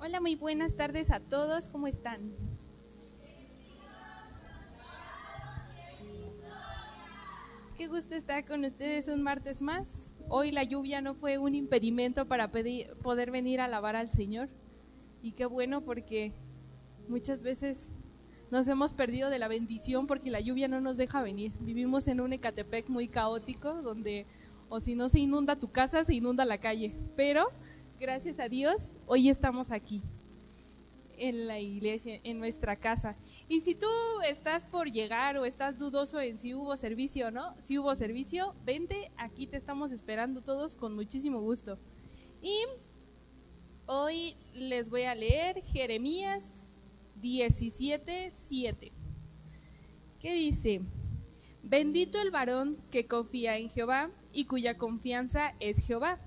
Hola, muy buenas tardes a todos, ¿cómo están? Qué gusto estar con ustedes un martes más. Hoy la lluvia no fue un impedimento para poder venir a alabar al Señor. Y qué bueno porque muchas veces nos hemos perdido de la bendición porque la lluvia no nos deja venir. Vivimos en un Ecatepec muy caótico donde o si no se inunda tu casa, se inunda la calle. Pero gracias a Dios, hoy estamos aquí en la iglesia, en nuestra casa. Y si tú estás por llegar o estás dudoso en si hubo servicio o no, si hubo servicio, vente, aquí te estamos esperando todos con muchísimo gusto. Y hoy les voy a leer Jeremías 17:7, que dice: Bendito el varón que confía en Jehová y cuya confianza es Jehová,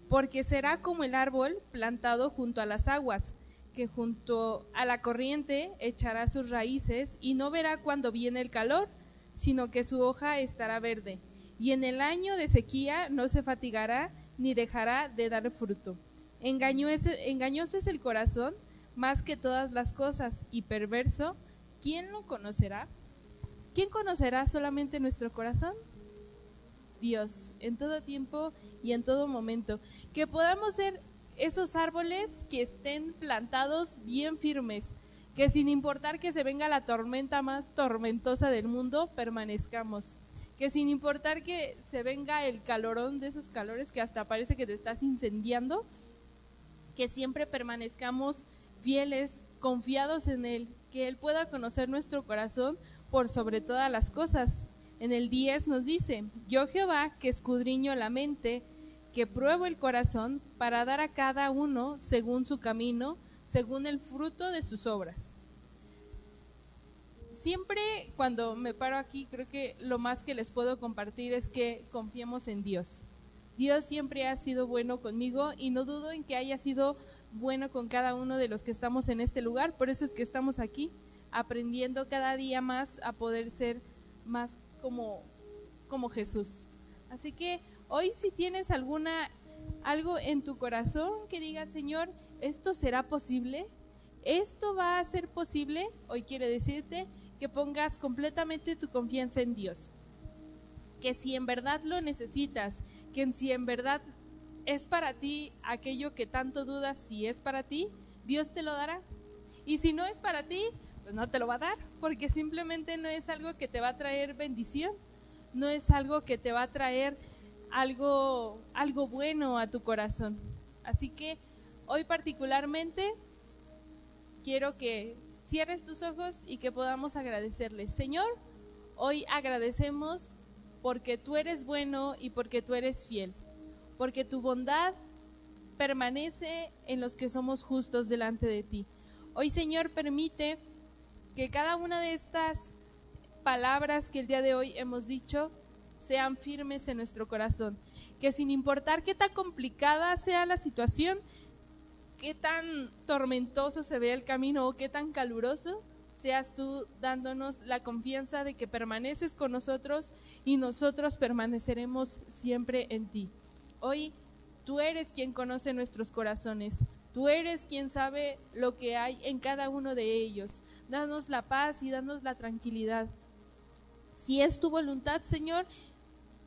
porque será como el árbol plantado junto a las aguas, que junto a la corriente echará sus raíces y no verá cuando viene el calor, sino que su hoja estará verde, y en el año de sequía no se fatigará ni dejará de dar fruto. Engañoso es el corazón más que todas las cosas, y perverso, ¿quién lo conocerá? ¿Quién conocerá solamente nuestro corazón? Dios, en todo tiempo y en todo momento. Que podamos ser esos árboles que estén plantados bien firmes, que sin importar que se venga la tormenta más tormentosa del mundo, permanezcamos. Que sin importar que se venga el calorón de esos calores que hasta parece que te estás incendiando, que siempre permanezcamos fieles, confiados en Él, que Él pueda conocer nuestro corazón por sobre todas las cosas. En el 10 nos dice: Yo Jehová, que escudriño la mente, que pruebo el corazón, para dar a cada uno según su camino, según el fruto de sus obras. Siempre cuando me paro aquí, creo que lo más que les puedo compartir es que confiemos en Dios. Dios siempre ha sido bueno conmigo y no dudo en que haya sido bueno con cada uno de los que estamos en este lugar. Por eso es que estamos aquí, aprendiendo cada día más a poder ser más como Jesús. Así que hoy, si tienes algo en tu corazón que diga: Señor, ¿esto será posible? ¿Esto va a ser posible? Hoy quiero decirte que pongas completamente tu confianza en Dios. Que si en verdad lo necesitas, que si en verdad es para ti aquello que tanto dudas si es para ti, Dios te lo dará. Y si no es para ti, pues no te lo va a dar, porque simplemente no es algo que te va a traer bendición, no es algo que te va a traer algo bueno a tu corazón. Así que hoy particularmente quiero que cierres tus ojos y que podamos agradecerle. Señor, hoy agradecemos porque tú eres bueno y porque tú eres fiel, porque tu bondad permanece en los que somos justos delante de ti. Hoy, Señor, permite que cada una de estas palabras que el día de hoy hemos dicho sean firmes en nuestro corazón, que sin importar qué tan complicada sea la situación, qué tan tormentoso se vea el camino o qué tan caluroso, seas tú dándonos la confianza de que permaneces con nosotros y nosotros permaneceremos siempre en ti. Hoy tú eres quien conoce nuestros corazones, tú eres quien sabe lo que hay en cada uno de ellos. Danos la paz y danos la tranquilidad. Si es tu voluntad, Señor,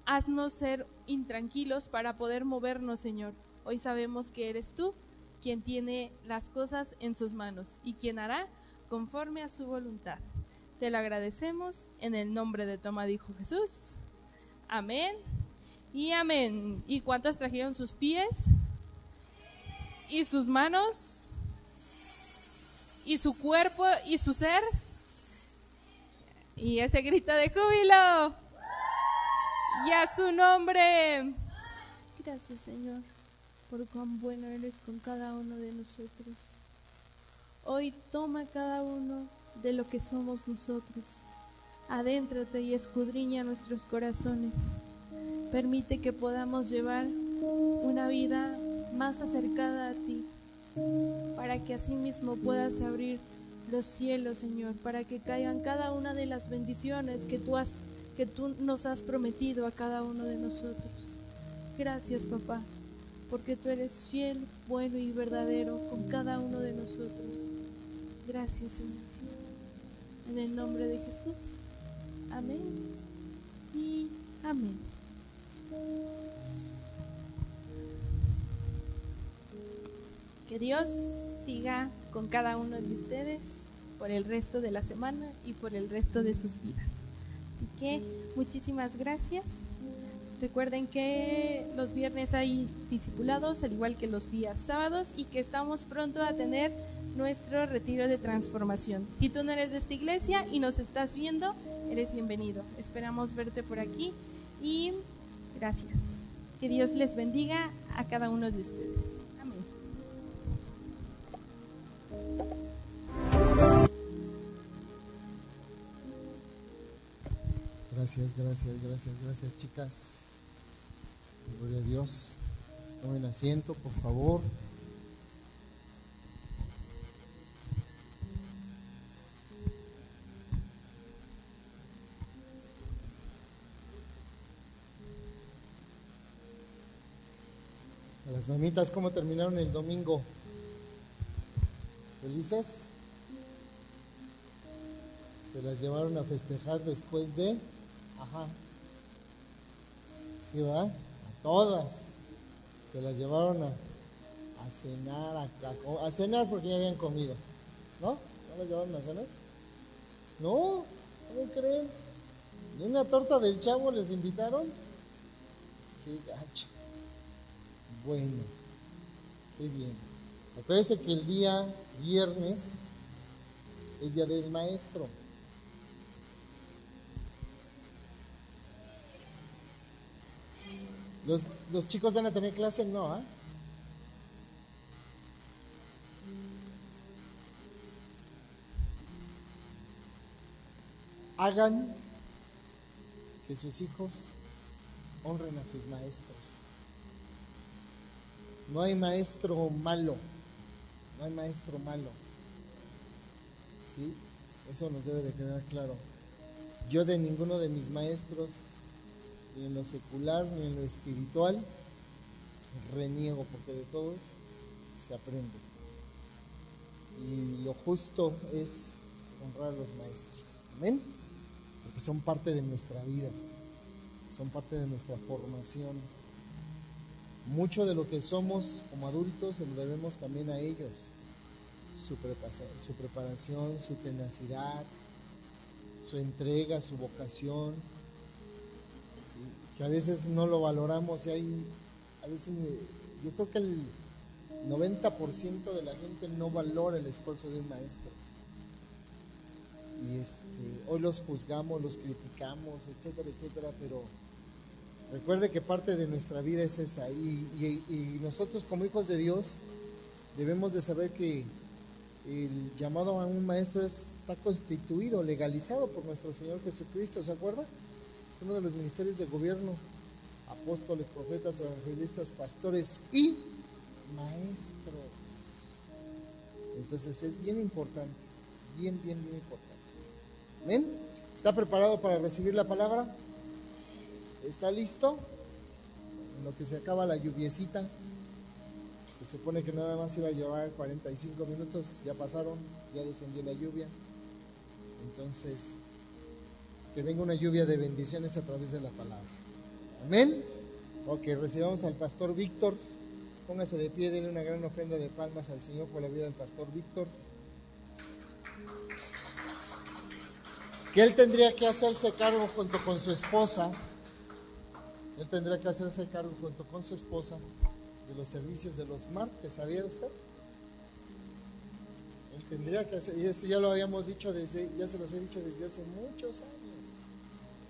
haznos ser intranquilos para poder movernos, Señor. Hoy sabemos que eres tú quien tiene las cosas en sus manos y quien hará conforme a su voluntad. Te lo agradecemos en el nombre de tu amado Hijo Jesús. Amén y amén. ¿Y cuántos trajeron sus pies? ¿Y sus manos? ¿Y su cuerpo y su ser? Y ese grito de júbilo. Y a su nombre. Gracias, Señor, por cuán bueno eres con cada uno de nosotros. Hoy toma cada uno de lo que somos nosotros. Adéntrate y escudriña nuestros corazones. Permite que podamos llevar una vida más acercada a ti, para que así mismo puedas abrir los cielos, Señor, para que caigan cada una de las bendiciones que tú nos has prometido a cada uno de nosotros. Gracias, papá. porque tú eres fiel, bueno y verdadero con cada uno de nosotros. Gracias, Señor. En el nombre de Jesús. Amén y amén. Que Dios siga con cada uno de ustedes por el resto de la semana y por el resto de sus vidas. Así que muchísimas gracias. Recuerden que los viernes hay discipulados, al igual que los días sábados, y que estamos pronto a tener nuestro retiro de transformación. Si tú no eres de esta iglesia y nos estás viendo, eres bienvenido. Esperamos verte por aquí y gracias. Que Dios les bendiga a cada uno de ustedes. Amén. Gracias, chicas. Gloria a Dios. Tomen asiento, por favor. A las mamitas, ¿cómo terminaron el domingo? ¿Felices? Se las llevaron a festejar después de... Ajá. ¿Sí, va? A todas. Se las llevaron a cenar, a cenar porque ya habían comido. ¿No? ¿No las llevaron a cenar? No, ¿cómo creen? ¿Ni una torta del Chavo les invitaron? Qué gacho. Bueno, qué bien. Acuérdense que el día viernes es día del maestro. Los chicos van a tener clase, ¿no? ¿Ah? Hagan que sus hijos honren a sus maestros. No hay maestro malo, no hay maestro malo. ¿Sí? Eso nos debe de quedar claro. Yo de ninguno de mis maestros, ni en lo secular ni en lo espiritual, reniego, porque de todos se aprende. Y lo justo es honrar a los maestros. Amén. Porque son parte de nuestra vida, son parte de nuestra formación. Mucho de lo que somos como adultos se lo debemos también a ellos. Su preparación, su tenacidad, su entrega, su vocación, ¿sí? Que a veces no lo valoramos y a veces yo creo que el 90% de la gente no valora el esfuerzo de un maestro. Y hoy los juzgamos, los criticamos, etcétera, etcétera, pero recuerde que parte de nuestra vida es esa, y nosotros como hijos de Dios debemos de saber que el llamado a un maestro está constituido, legalizado por nuestro Señor Jesucristo, ¿se acuerda? Es uno de los ministerios de gobierno: apóstoles, profetas, evangelistas, pastores y maestros. Entonces es bien importante, bien importante. ¿Amén? ¿Está preparado para recibir la palabra? ¿Está listo? En lo que se acaba la lluviecita. Se supone que nada más iba a llevar 45 minutos, ya pasaron, ya descendió la lluvia. Entonces, que venga una lluvia de bendiciones a través de la palabra. Amén. Ok, recibamos al pastor Víctor. Póngase de pie, denle una gran ofrenda de palmas al Señor por la vida del pastor Víctor. Que él tendría que hacerse cargo junto con su esposa. Él tendría que hacerse cargo junto con su esposa de los servicios de los martes, ¿sabía usted? Él tendría que hacer, y eso ya lo habíamos dicho ya se los he dicho desde hace muchos años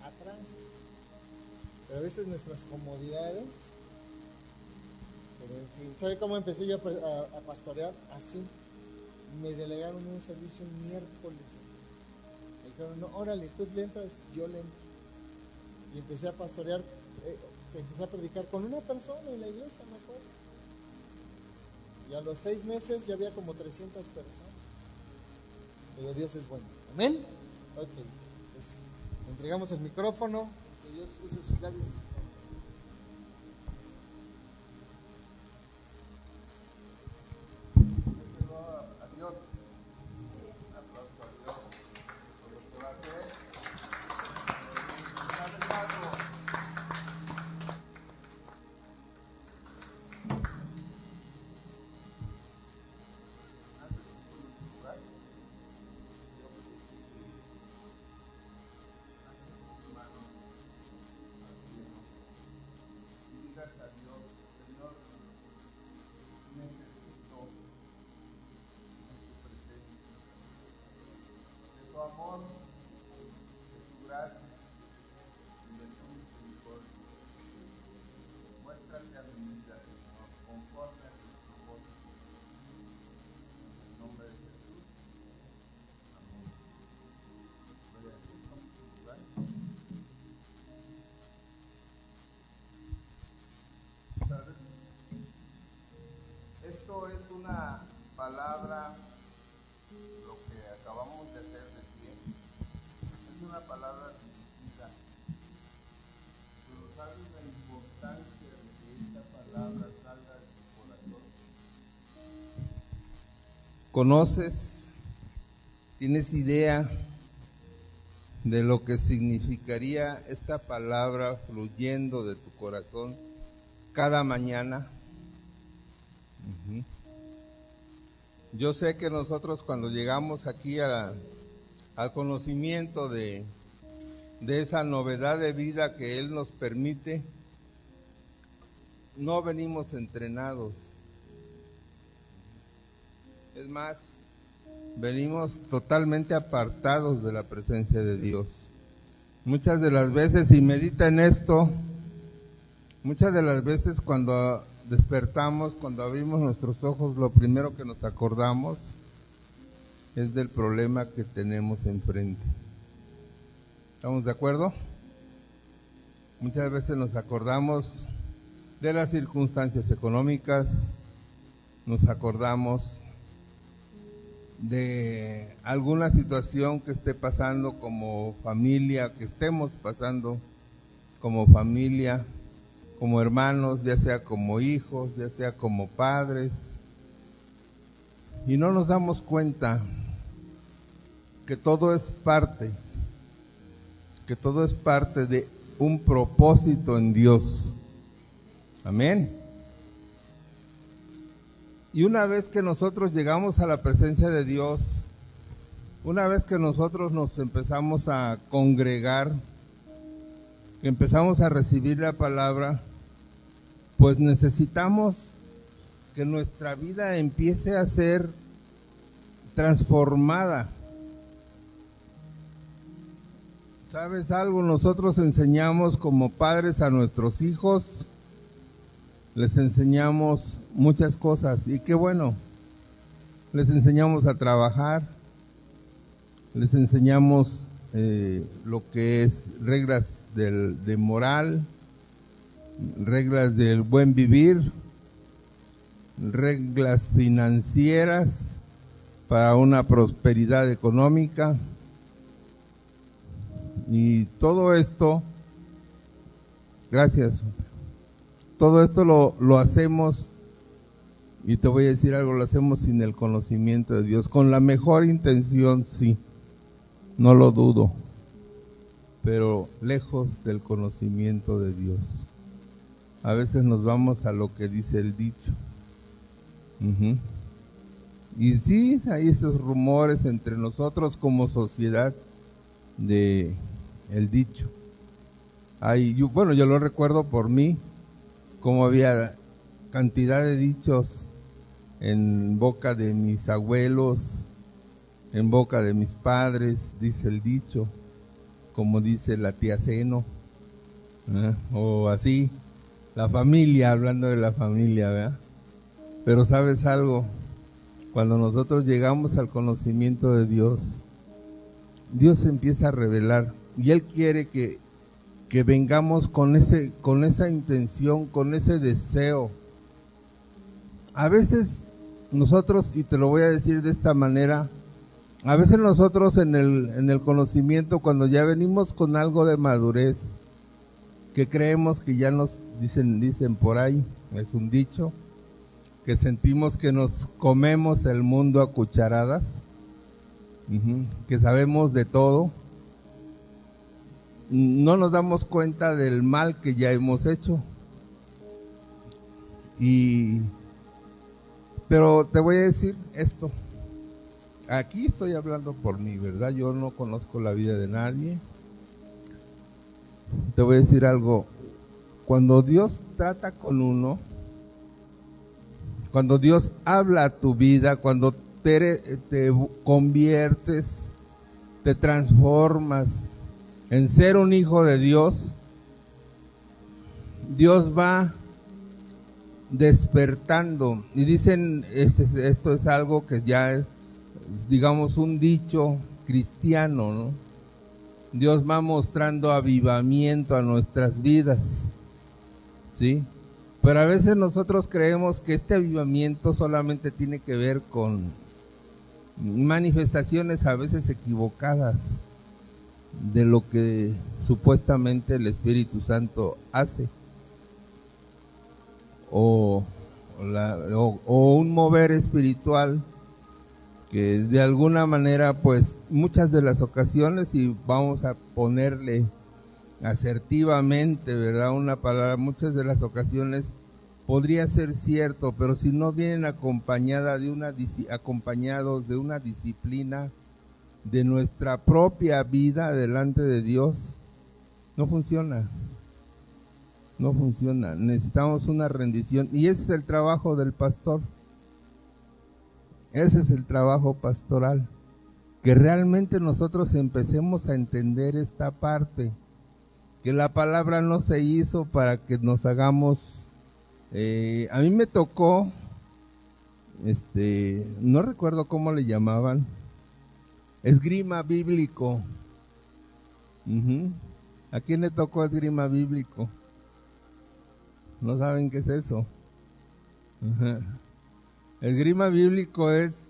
atrás. Pero a veces nuestras comodidades, pero en fin, ¿sabe cómo empecé yo a pastorear? Así. Me delegaron un servicio un miércoles. Me dijeron, no, órale, tú le entras, yo le entro. Y empecé a pastorear, empecé a predicar con una persona en la iglesia, me acuerdo. Y a los 6 meses ya había como 300 personas. Pero Dios es bueno. ¿Amén? Ok, pues le entregamos el micrófono. Que Dios use sus labios. amor, de tu gracia y de tu misericordia. Muéstrate a mi vida, Señor, conforme a tus propósitos. En el nombre de Jesús. Amén. Gloria a Dios. Vamos a lugar. ¿Sabes? Esto es una palabra, lo que acabamos de hacer de pie, es una palabra dirigida. Pero ¿sabes la importancia de que esta palabra salga de tu corazón? ¿Conoces? ¿Tienes idea de lo que significaría esta palabra fluyendo de tu corazón cada mañana? Yo sé que nosotros cuando llegamos aquí al conocimiento de esa novedad de vida que Él nos permite, no venimos entrenados. Es más, venimos totalmente apartados de la presencia de Dios. Muchas de las veces, y medita en esto, muchas de las veces cuando despertamos, cuando abrimos nuestros ojos, lo primero que nos acordamos es del problema que tenemos enfrente. ¿Estamos de acuerdo? Muchas veces nos acordamos de las circunstancias económicas, nos acordamos de alguna situación que esté pasando como familia, que estemos pasando como familia, como hermanos, ya sea como hijos, ya sea como padres, y no nos damos cuenta que todo es parte de un propósito en Dios. Amén. Y una vez que nosotros llegamos a la presencia de Dios, una vez que nosotros nos empezamos a congregar, que empezamos a recibir la palabra, pues necesitamos que nuestra vida empiece a ser transformada. ¿Sabes algo? Nosotros enseñamos como padres a nuestros hijos, les enseñamos muchas cosas, y qué bueno, les enseñamos a trabajar, les enseñamos lo que es reglas de moral, reglas del buen vivir, reglas financieras para una prosperidad económica, y todo esto, gracias, todo esto lo hacemos, y te voy a decir algo, lo hacemos sin el conocimiento de Dios, con la mejor intención, sí, no lo dudo, pero lejos del conocimiento de Dios. A veces nos vamos a lo que dice el dicho. Y sí, hay esos rumores entre nosotros como sociedad de el dicho. Yo lo recuerdo por mí, como había cantidad de dichos en boca de mis abuelos, en boca de mis padres, dice el dicho, como dice la tía Seno, o así, la familia, hablando de la familia, ¿verdad? Pero ¿sabes algo? Cuando nosotros llegamos al conocimiento de Dios, Dios se empieza a revelar, y Él quiere que vengamos con esa intención, con ese deseo. A veces nosotros, y te lo voy a decir de esta manera, a veces nosotros en el conocimiento, cuando ya venimos con algo de madurez, que creemos que ya nos dicen por ahí, es un dicho, que sentimos que nos comemos el mundo a cucharadas, que sabemos de todo, no nos damos cuenta del mal que ya hemos hecho. Pero te voy a decir esto, aquí estoy hablando por mí, ¿verdad? Yo no conozco la vida de nadie. Te voy a decir algo, cuando Dios trata con uno, cuando Dios habla a tu vida, cuando te conviertes, te transformas en ser un hijo de Dios, Dios va despertando. Y dicen, esto es algo que ya es, digamos, un dicho cristiano, ¿no? Dios va mostrando avivamiento a nuestras vidas, ¿sí? Pero a veces nosotros creemos que este avivamiento solamente tiene que ver con manifestaciones a veces equivocadas de lo que supuestamente el Espíritu Santo hace, o un mover espiritual que de alguna manera, pues muchas de las ocasiones, y vamos a ponerle asertivamente, ¿verdad?, una palabra, muchas de las ocasiones podría ser cierto, pero si no vienen acompañados de una disciplina de nuestra propia vida delante de Dios, no funciona. No funciona. Necesitamos una rendición, y ese es el trabajo del pastor. Ese es el trabajo pastoral, que realmente nosotros empecemos a entender esta parte, que la palabra no se hizo para que nos hagamos, a mí me tocó, no recuerdo cómo le llamaban, esgrima bíblico. ¿A quién le tocó esgrima bíblico? ¿No saben qué es eso? Esgrima bíblico es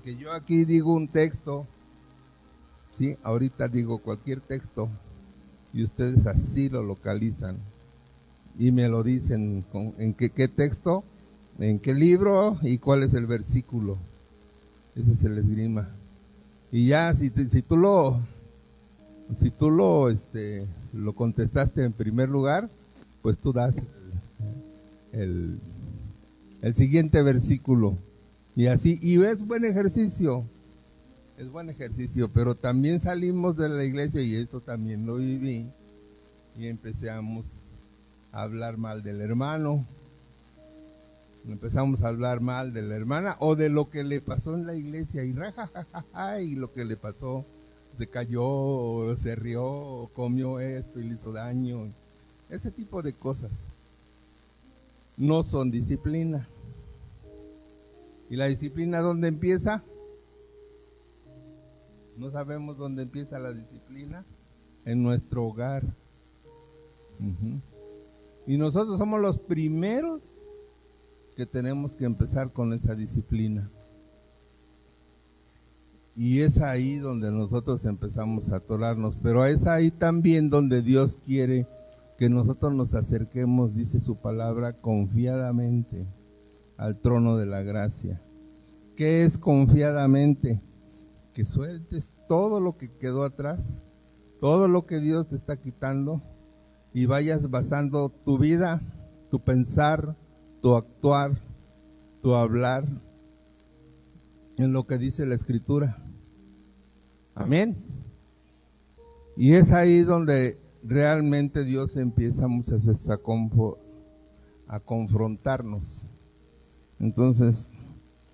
que yo aquí digo un texto, ¿sí? Ahorita digo cualquier texto y ustedes así lo localizan y me lo dicen en qué texto, en qué libro y cuál es el versículo. Ese es el esgrima. Y ya si tú lo contestaste en primer lugar, pues tú das el siguiente versículo, y así, y es buen ejercicio, pero también salimos de la iglesia, y eso también lo viví, y empezamos a hablar mal del hermano, empezamos a hablar mal de la hermana, o de lo que le pasó en la iglesia, y lo que le pasó, se cayó, o se rió, o comió esto y le hizo daño, ese tipo de cosas no son disciplina. ¿Y la disciplina dónde empieza? No sabemos dónde empieza la disciplina. En nuestro hogar. Y nosotros somos los primeros que tenemos que empezar con esa disciplina. Y es ahí donde nosotros empezamos a atorarnos, pero es ahí también donde Dios quiere que nosotros nos acerquemos, dice su palabra, confiadamente al trono de la gracia. ¿Qué es confiadamente? Que sueltes todo lo que quedó atrás, todo lo que Dios te está quitando, y vayas basando tu vida, tu pensar, tu actuar, tu hablar en lo que dice la Escritura. Amén. Y es ahí donde realmente Dios empieza muchas veces a confrontarnos. Entonces,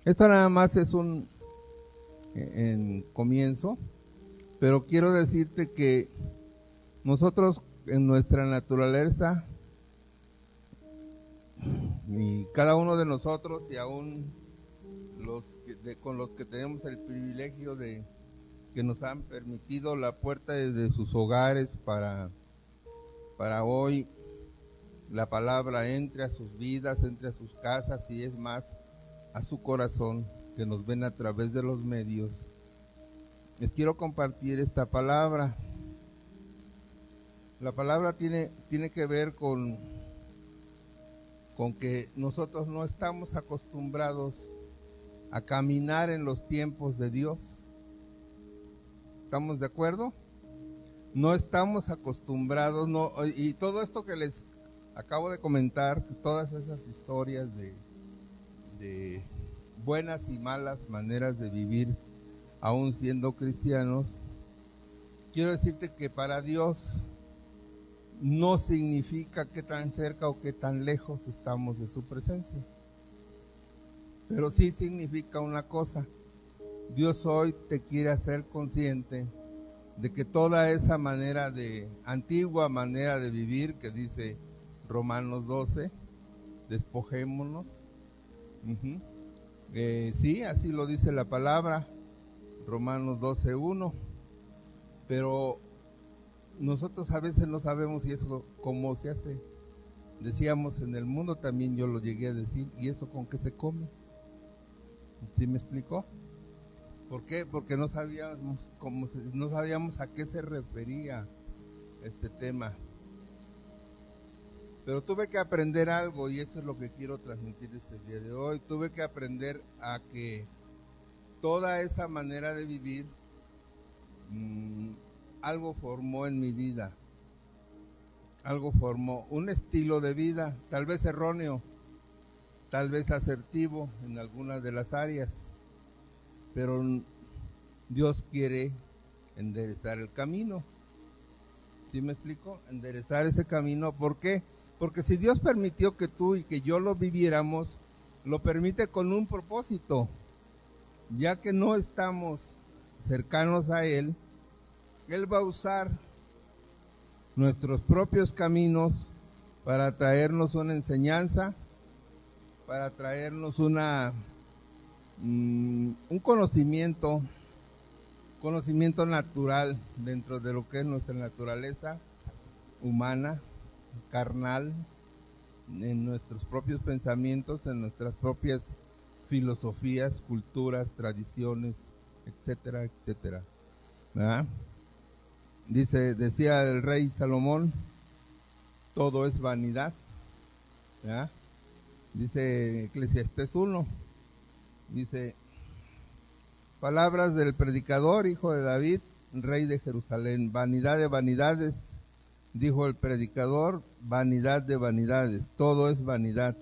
esto nada más es en comienzo, pero quiero decirte que nosotros en nuestra naturaleza, y cada uno de nosotros, y aún con los que tenemos el privilegio de que nos han permitido la puerta desde sus hogares para hoy la palabra entre a sus vidas, entre a sus casas, y es más, a su corazón, que nos ven a través de los medios. Les quiero compartir esta palabra. La palabra tiene que ver con que nosotros no estamos acostumbrados a caminar en los tiempos de Dios. ¿Estamos de acuerdo? No estamos acostumbrados, no, y todo esto que les acabo de comentar, todas esas historias de buenas y malas maneras de vivir, aún siendo cristianos, quiero decirte que para Dios no significa que tan cerca o que tan lejos estamos de su presencia, pero sí significa una cosa: Dios hoy te quiere hacer consciente de que toda esa antigua manera de vivir que dice Romanos 12, despojémonos. Sí, así lo dice la palabra, Romanos 12:1, pero nosotros a veces no sabemos y eso cómo se hace. Decíamos en el mundo, también yo lo llegué a decir, ¿y eso con qué se come? ¿Sí me explicó? ¿Por qué? Porque no sabíamos no sabíamos a qué se refería este tema. Pero tuve que aprender algo, y eso es lo que quiero transmitir este día de hoy. Tuve que aprender a que toda esa manera de vivir, algo formó en mi vida. Algo formó, un estilo de vida, tal vez erróneo, tal vez asertivo en algunas de las áreas, pero Dios quiere enderezar el camino. ¿Sí me explico? Enderezar ese camino. ¿Por qué? Porque si Dios permitió que tú y que yo lo viviéramos, lo permite con un propósito. Ya que no estamos cercanos a Él, Él va a usar nuestros propios caminos para traernos una enseñanza, para traernos un conocimiento natural dentro de lo que es nuestra naturaleza humana, carnal, en nuestros propios pensamientos, en nuestras propias filosofías, culturas, tradiciones, etcétera, etcétera. ¿Verdad? Decía el rey Salomón, todo es vanidad. ¿Verdad? Dice Eclesiastés 1, dice, palabras del predicador, hijo de David, rey de Jerusalén, vanidad de vanidades, dijo el predicador, vanidad de vanidades, todo es vanidad.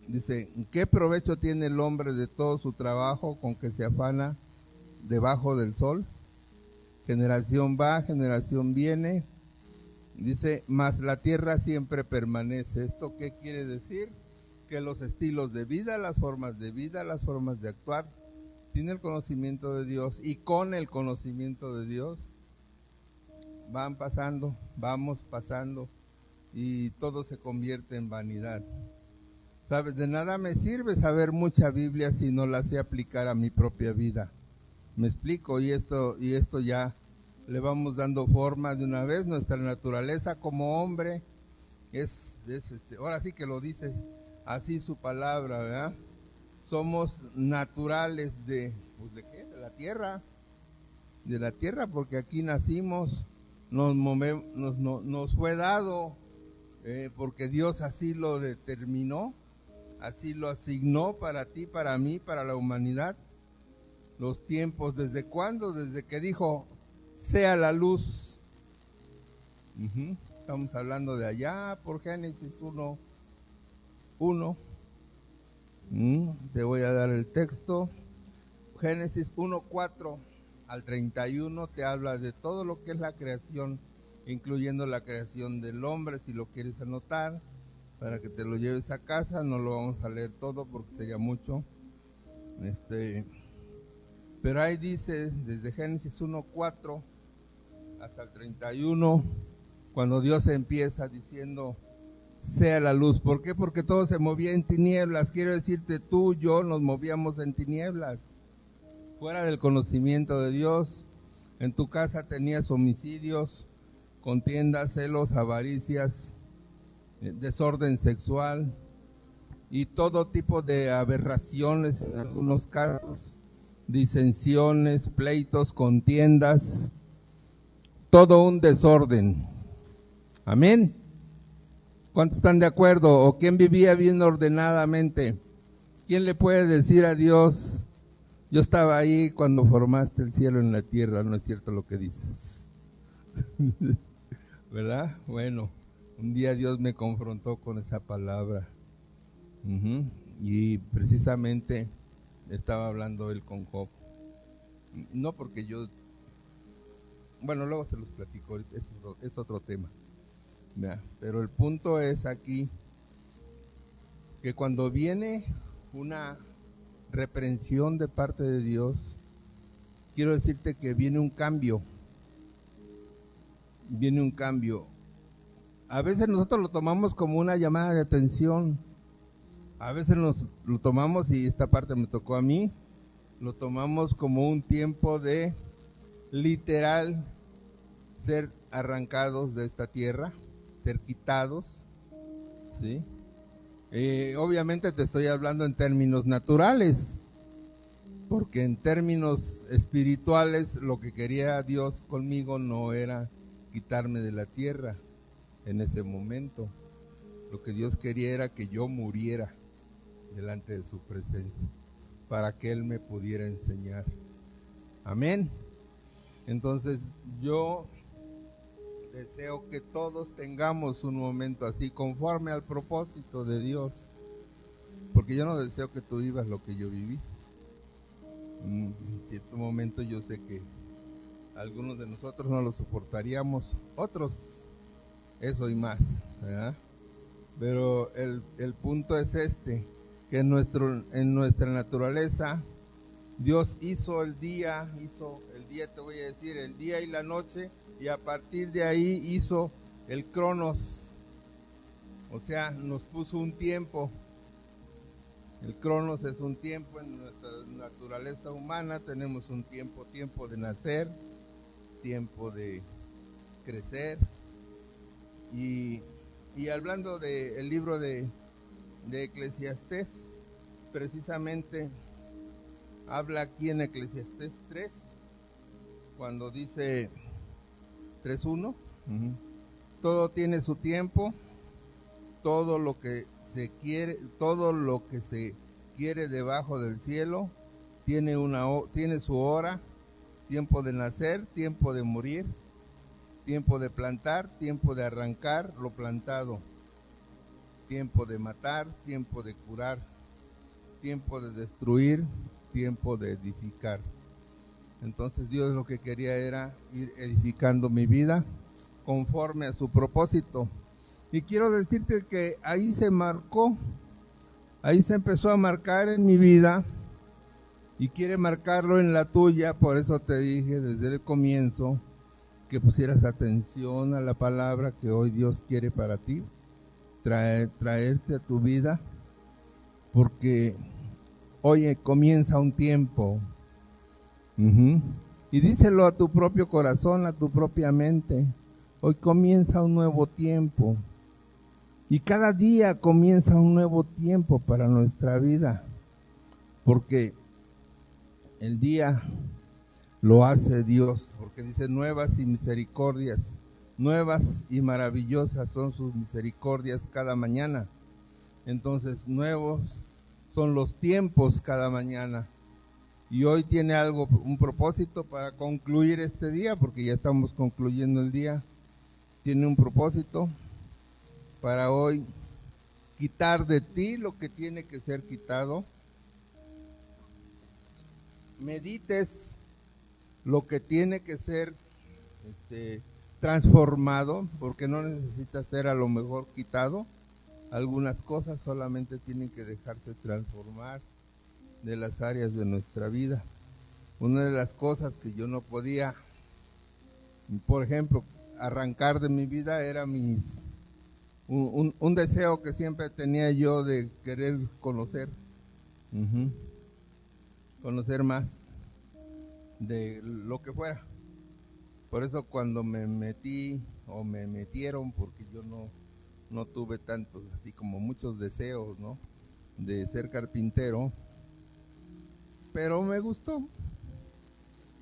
Dice, ¿qué provecho tiene el hombre de todo su trabajo con que se afana debajo del sol? Generación va, generación viene. Dice, mas la tierra siempre permanece. ¿Esto qué quiere decir? Que los estilos de vida, las formas de actuar, sin el conocimiento de Dios y con el conocimiento de Dios, vamos pasando y todo se convierte en vanidad. ¿Sabes? De nada me sirve saber mucha Biblia si no la sé aplicar a mi propia vida. ¿Me explico? Y esto ya le vamos dando forma de una vez. Nuestra naturaleza como hombre es ahora sí que lo dice así su palabra, ¿verdad? Somos naturales ¿de qué? De la tierra, porque aquí nacimos, nos fue dado, porque Dios así lo determinó, así lo asignó para ti, para mí, para la humanidad. Los tiempos, ¿desde cuándo? Desde que dijo, sea la luz. Estamos hablando de allá por Génesis 1:1. Te voy a dar el texto. Génesis 1:4 al 31 te habla de todo lo que es la creación, incluyendo la creación del hombre, si lo quieres anotar, para que te lo lleves a casa. No lo vamos a leer todo porque sería mucho. Pero ahí dice, desde Génesis 1:4 hasta el 31, cuando Dios empieza diciendo, sea la luz. ¿Por qué? Porque todo se movía en tinieblas. Quiero decirte, tú y yo nos movíamos en tinieblas, fuera del conocimiento de Dios. En tu casa tenías homicidios, contiendas, celos, avaricias, desorden sexual y todo tipo de aberraciones, en algunos casos, disensiones, pleitos, contiendas, todo un desorden. Amén. ¿Cuántos están de acuerdo? ¿O quién vivía bien ordenadamente? ¿Quién le puede decir a Dios, yo estaba ahí cuando formaste el cielo en la tierra? No es cierto lo que dices. ¿Verdad? Bueno, un día Dios me confrontó con esa palabra. Y precisamente estaba hablando él con Job. No porque yo... Bueno, luego se los platico, es otro tema. Pero el punto es aquí que cuando viene una reprensión de parte de Dios, quiero decirte que viene un cambio. Viene un cambio. A veces nosotros lo tomamos como una llamada de atención. A veces lo tomamos, y esta parte me tocó a mí, lo tomamos como un tiempo de literal ser arrancados de esta tierra, ser quitados, ¿sí? Obviamente te estoy hablando en términos naturales, porque en términos espirituales lo que quería Dios conmigo no era quitarme de la tierra en ese momento. Lo que Dios quería era que yo muriera delante de su presencia, para que Él me pudiera enseñar. Amén. Entonces yo deseo que todos tengamos un momento así, conforme al propósito de Dios, porque yo no deseo que tú vivas lo que yo viví. En cierto momento yo sé que algunos de nosotros no lo soportaríamos, otros eso y más, ¿verdad? Pero el punto es que en nuestra naturaleza Dios hizo el día, te voy a decir, el día y la noche, y a partir de ahí hizo el cronos, o sea, nos puso un tiempo. El cronos es un tiempo. En nuestra naturaleza humana tenemos un tiempo de nacer, tiempo de crecer, y hablando del libro de Eclesiastés, precisamente habla aquí en Eclesiastés 3, cuando dice 3:1, todo tiene su tiempo, todo lo que se quiere debajo del cielo tiene su hora, tiempo de nacer, tiempo de morir, tiempo de plantar, tiempo de arrancar lo plantado, tiempo de matar, tiempo de curar, tiempo de destruir, tiempo de edificar. Entonces Dios lo que quería era ir edificando mi vida conforme a su propósito. Y quiero decirte que ahí se empezó a marcar en mi vida, y quiere marcarlo en la tuya. Por eso te dije desde el comienzo que pusieras atención a la palabra que hoy Dios quiere para ti, traerte a tu vida, porque hoy comienza un tiempo. Y díselo a tu propio corazón, a tu propia mente: hoy comienza un nuevo tiempo. Y cada día comienza un nuevo tiempo para nuestra vida, porque el día lo hace Dios, porque dice: nuevas y maravillosas son sus misericordias cada mañana. Entonces nuevos son los tiempos cada mañana. Y hoy tiene un propósito para concluir este día, porque ya estamos concluyendo el día. Tiene un propósito para hoy quitar de ti lo que tiene que ser quitado. Medites lo que tiene que ser transformado, porque no necesita ser a lo mejor quitado. Algunas cosas solamente tienen que dejarse transformar de las áreas de nuestra vida. Una de las cosas que yo no podía, por ejemplo, arrancar de mi vida era un deseo que siempre tenía yo de querer conocer más de lo que fuera. Por eso cuando me metieron, porque yo no tuve tantos, así como muchos deseos, ¿no?, de ser carpintero, pero me gustó.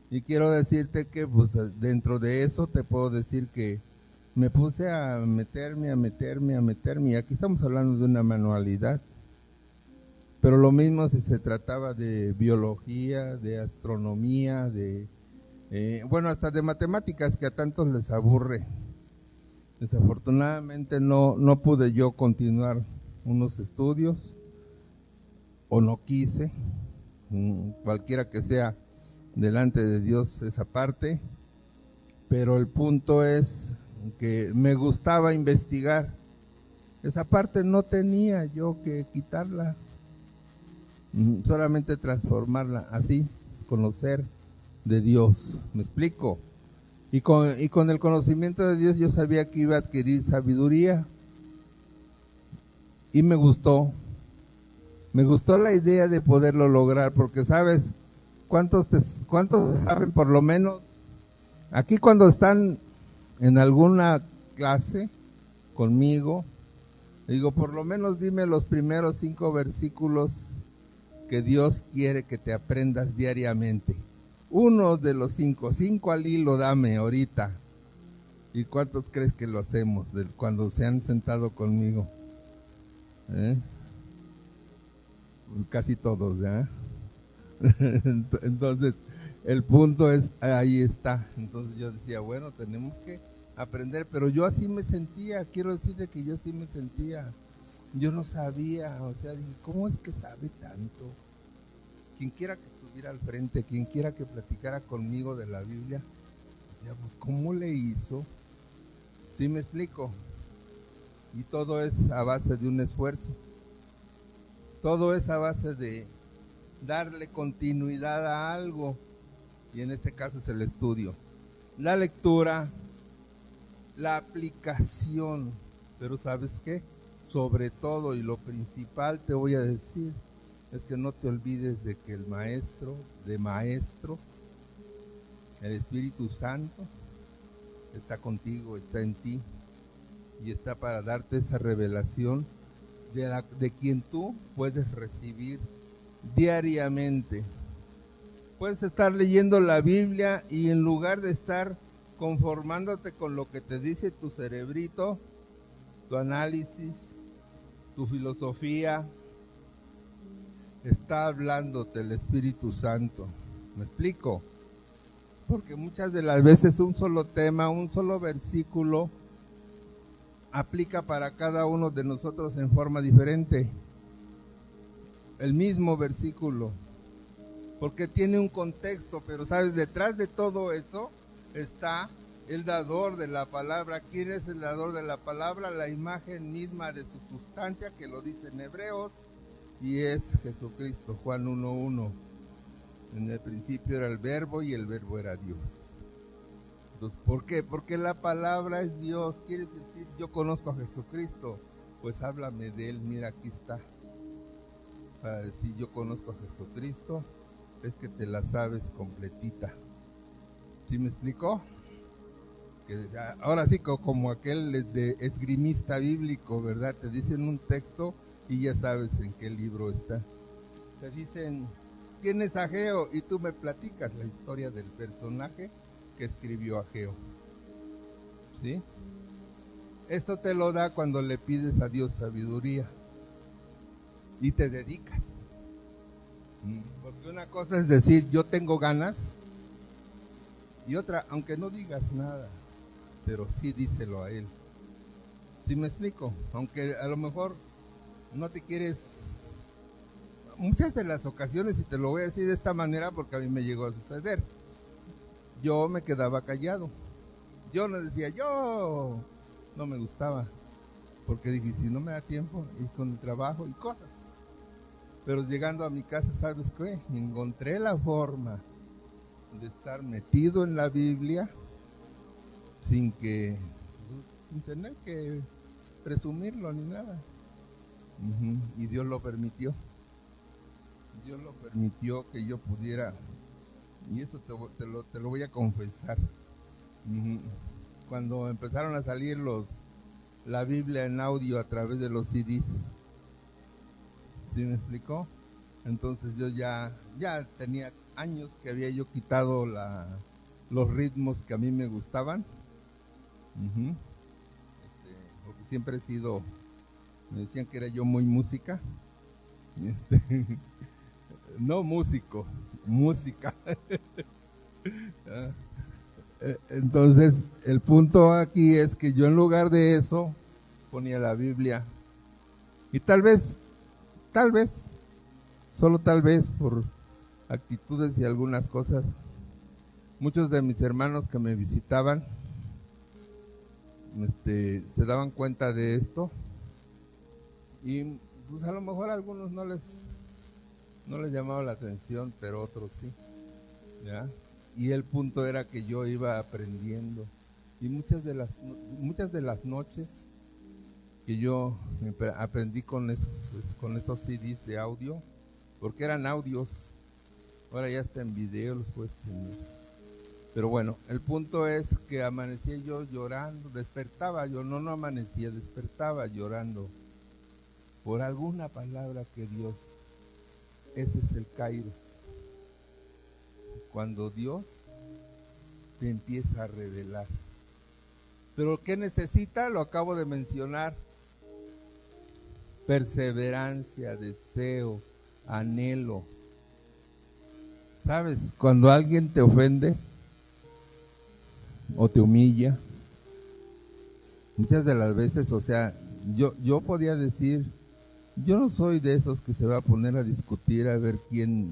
Y quiero decirte que pues dentro de eso te puedo decir que me puse a meterme, y aquí estamos hablando de una manualidad, pero lo mismo si se trataba de biología, de astronomía, hasta de matemáticas, que a tantos les aburre. Desafortunadamente no pude yo continuar unos estudios, o no quise, cualquiera que sea delante de Dios esa parte, pero el punto es que me gustaba investigar. Esa parte no tenía yo que quitarla, solamente transformarla, así, conocer de Dios. ¿Me explico? Y con el conocimiento de Dios yo sabía que iba a adquirir sabiduría. Y me gustó la idea de poderlo lograr, porque sabes, ¿cuántos saben por lo menos? Aquí cuando están en alguna clase conmigo, digo, por lo menos dime los primeros 5 versículos que Dios quiere que te aprendas diariamente. Uno de los 5 al hilo dame ahorita. ¿Y cuántos crees que lo hacemos cuando se han sentado conmigo? Casi todos, ¿ya? Entonces, el punto es, ahí está. Entonces yo decía, bueno, tenemos que aprender, pero yo así me sentía, quiero decirte que yo así me sentía. Yo no sabía, o sea, dije, ¿cómo es que sabe tanto? Quien quiera que estuviera al frente, quien quiera que platicara conmigo de la Biblia, decía, pues, ¿cómo le hizo? ¿Sí me explico? Y todo es a base de un esfuerzo. Todo es a base de darle continuidad a algo. Y en este caso es el estudio. La lectura, la aplicación. Pero ¿sabes qué? Sobre todo y lo principal te voy a decir, es que no te olvides de que el Maestro de Maestros, el Espíritu Santo, está contigo, está en ti. Y está para darte esa revelación de quien tú puedes recibir diariamente. Puedes estar leyendo la Biblia y en lugar de estar conformándote con lo que te dice tu cerebrito, tu análisis, tu filosofía, está hablándote el Espíritu Santo. ¿Me explico? Porque muchas de las veces un solo tema, un solo versículo aplica para cada uno de nosotros en forma diferente. El mismo versículo, porque tiene un contexto, pero sabes, detrás de todo eso está el dador de la palabra. ¿Quién es el dador de la palabra? La imagen misma de su sustancia, que lo dice en Hebreos, y es Jesucristo. Juan 1:1. En el principio era el verbo y el verbo era Dios. Entonces, ¿por qué? Porque la palabra es Dios. Quiere decir, yo conozco a Jesucristo, pues háblame de él. Mira, aquí está. Para decir yo conozco a Jesucristo, es que te la sabes completita. ¿Sí me explicó? Que ahora sí, como aquel de esgrimista bíblico, ¿verdad? Te dicen un texto y ya sabes en qué libro está. Te dicen, ¿quién es Ageo? Y tú me platicas la historia del personaje que escribió Ageo. ¿Sí? Esto te lo da cuando le pides a Dios sabiduría y te dedicas. Porque una cosa es decir, yo tengo ganas, y otra, aunque no digas nada, pero sí díselo a él. ¿Sí me explico? Aunque a lo mejor no te quieres, muchas de las ocasiones, y te lo voy a decir de esta manera porque a mí me llegó a suceder, yo me quedaba callado. Yo no decía, yo no me gustaba, porque dije, si no me da tiempo, y con el trabajo y cosas. Pero llegando a mi casa, ¿sabes qué? Encontré la forma de estar metido en la Biblia sin tener que presumirlo ni nada. Y Dios lo permitió. Dios lo permitió que yo pudiera, y esto te lo voy a confesar. Cuando empezaron a salir la Biblia en audio a través de los CDs, ¿sí me explicó? Entonces yo ya tenía años que había yo quitado los ritmos que a mí me gustaban, porque siempre he sido, me decían que era yo muy música, no músico, música. Entonces el punto aquí es que yo en lugar de eso ponía la Biblia, y tal vez, solo tal vez por actitudes y algunas cosas, muchos de mis hermanos que me visitaban se daban cuenta de esto, y pues a lo mejor a algunos no les llamaba la atención, pero otros sí, ¿ya? y el punto era que yo iba aprendiendo. Y muchas de las noches que yo aprendí con esos CDs de audio, porque eran audios, ahora ya está en video, los puedes tener. Pero bueno, el punto es que amanecía yo llorando, despertaba yo, no amanecía, despertaba llorando por alguna palabra que Dios, ese es el Kairos. Cuando Dios te empieza a revelar. Pero ¿qué necesita? Lo acabo de mencionar. Perseverancia, deseo, anhelo. ¿Sabes? Cuando alguien te ofende o te humilla, muchas de las veces, o sea, yo podía decir, yo no soy de esos que se va a poner a discutir a ver quién,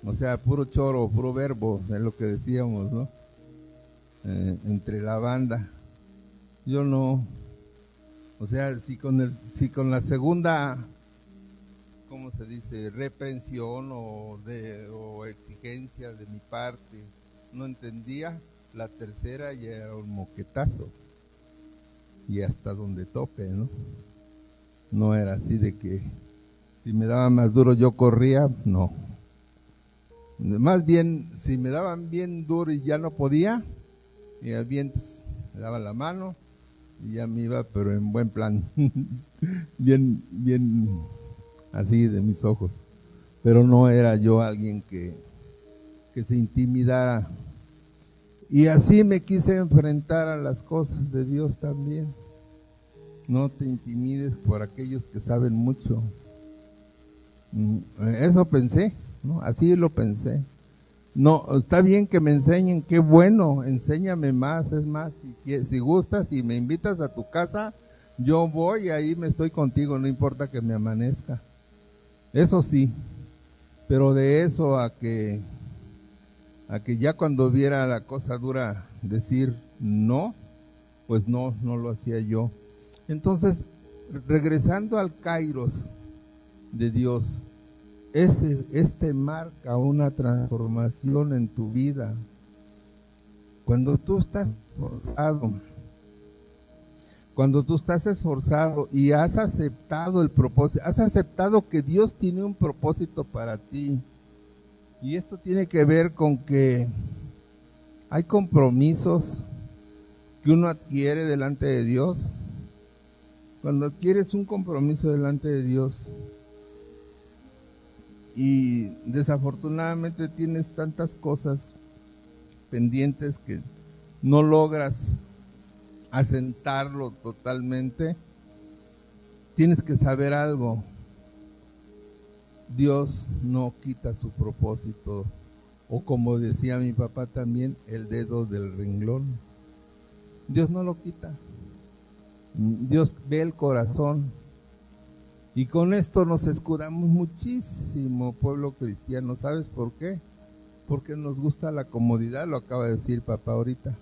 o sea, puro choro, puro verbo, es lo que decíamos, ¿no? Entre la banda. Yo no, o sea, si con la segunda, ¿cómo se dice?, reprensión o exigencia de mi parte no entendía, la tercera ya era un moquetazo y hasta donde tope, ¿no? No era así de que si me daban más duro yo corría, no. Más bien, si me daban bien duro y ya no podía, y al viento me daba la mano y ya me iba, pero en buen plan, bien así de mis ojos. Pero no era yo alguien que se intimidara. Y así me quise enfrentar a las cosas de Dios también. No te intimides por aquellos que saben mucho. Eso pensé, ¿no? Así lo pensé. No, está bien que me enseñen, qué bueno, enséñame más, es más, si gustas y me invitas a tu casa, yo voy y ahí me estoy contigo, no importa que me amanezca. Eso sí, pero de eso a que ya cuando viera la cosa dura decir no, pues no lo hacía yo. Entonces, regresando al Kairos de Dios, este marca una transformación en tu vida. Cuando tú estás esforzado y has aceptado el propósito, has aceptado que Dios tiene un propósito para ti. Y esto tiene que ver con que hay compromisos que uno adquiere delante de Dios. Cuando adquieres un compromiso delante de Dios y desafortunadamente tienes tantas cosas pendientes que no logras asentarlo totalmente, tienes que saber algo. Dios no quita su propósito, o como decía mi papá también, el dedo del renglón. Dios no lo quita. Dios ve el corazón. Y con esto nos escudamos muchísimo, pueblo cristiano. ¿Sabes por qué? Porque nos gusta la comodidad, lo acaba de decir papá ahorita.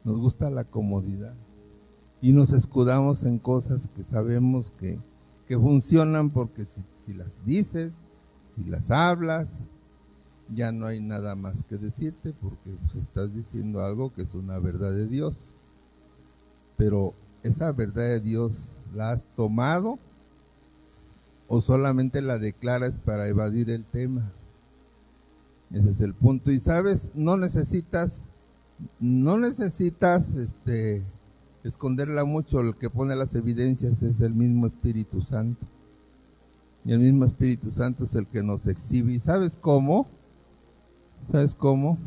Nos gusta la comodidad. Y nos escudamos en cosas que sabemos que funcionan, porque si las dices, si las hablas, ya no hay nada más que decirte, porque pues estás diciendo algo que es una verdad de Dios. Pero esa verdad de Dios, ¿la has tomado o solamente la declaras para evadir el tema? Ese es el punto. Y sabes, no necesitas esconderla mucho. El que pone las evidencias es el mismo Espíritu Santo. Y el mismo Espíritu Santo es el que nos exhibe. ¿Y sabes cómo? ¿Sabes cómo?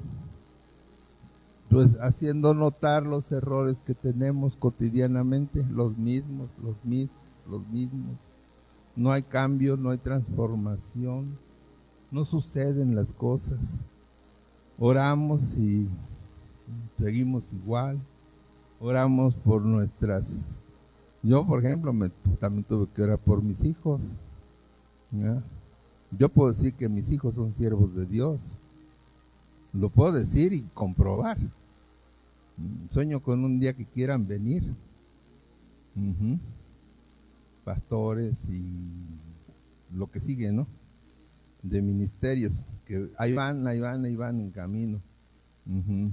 Pues haciendo notar los errores que tenemos cotidianamente, los mismos. No hay cambio, no hay transformación, no suceden las cosas. Oramos y seguimos igual. Oramos por yo, por ejemplo, también tuve que orar por mis hijos, ¿ya? Yo puedo decir que mis hijos son siervos de Dios. Lo puedo decir y comprobar. Sueño con un día que quieran venir. Pastores y lo que sigue, ¿no? ministerios, que ahí van en camino. Uh-huh.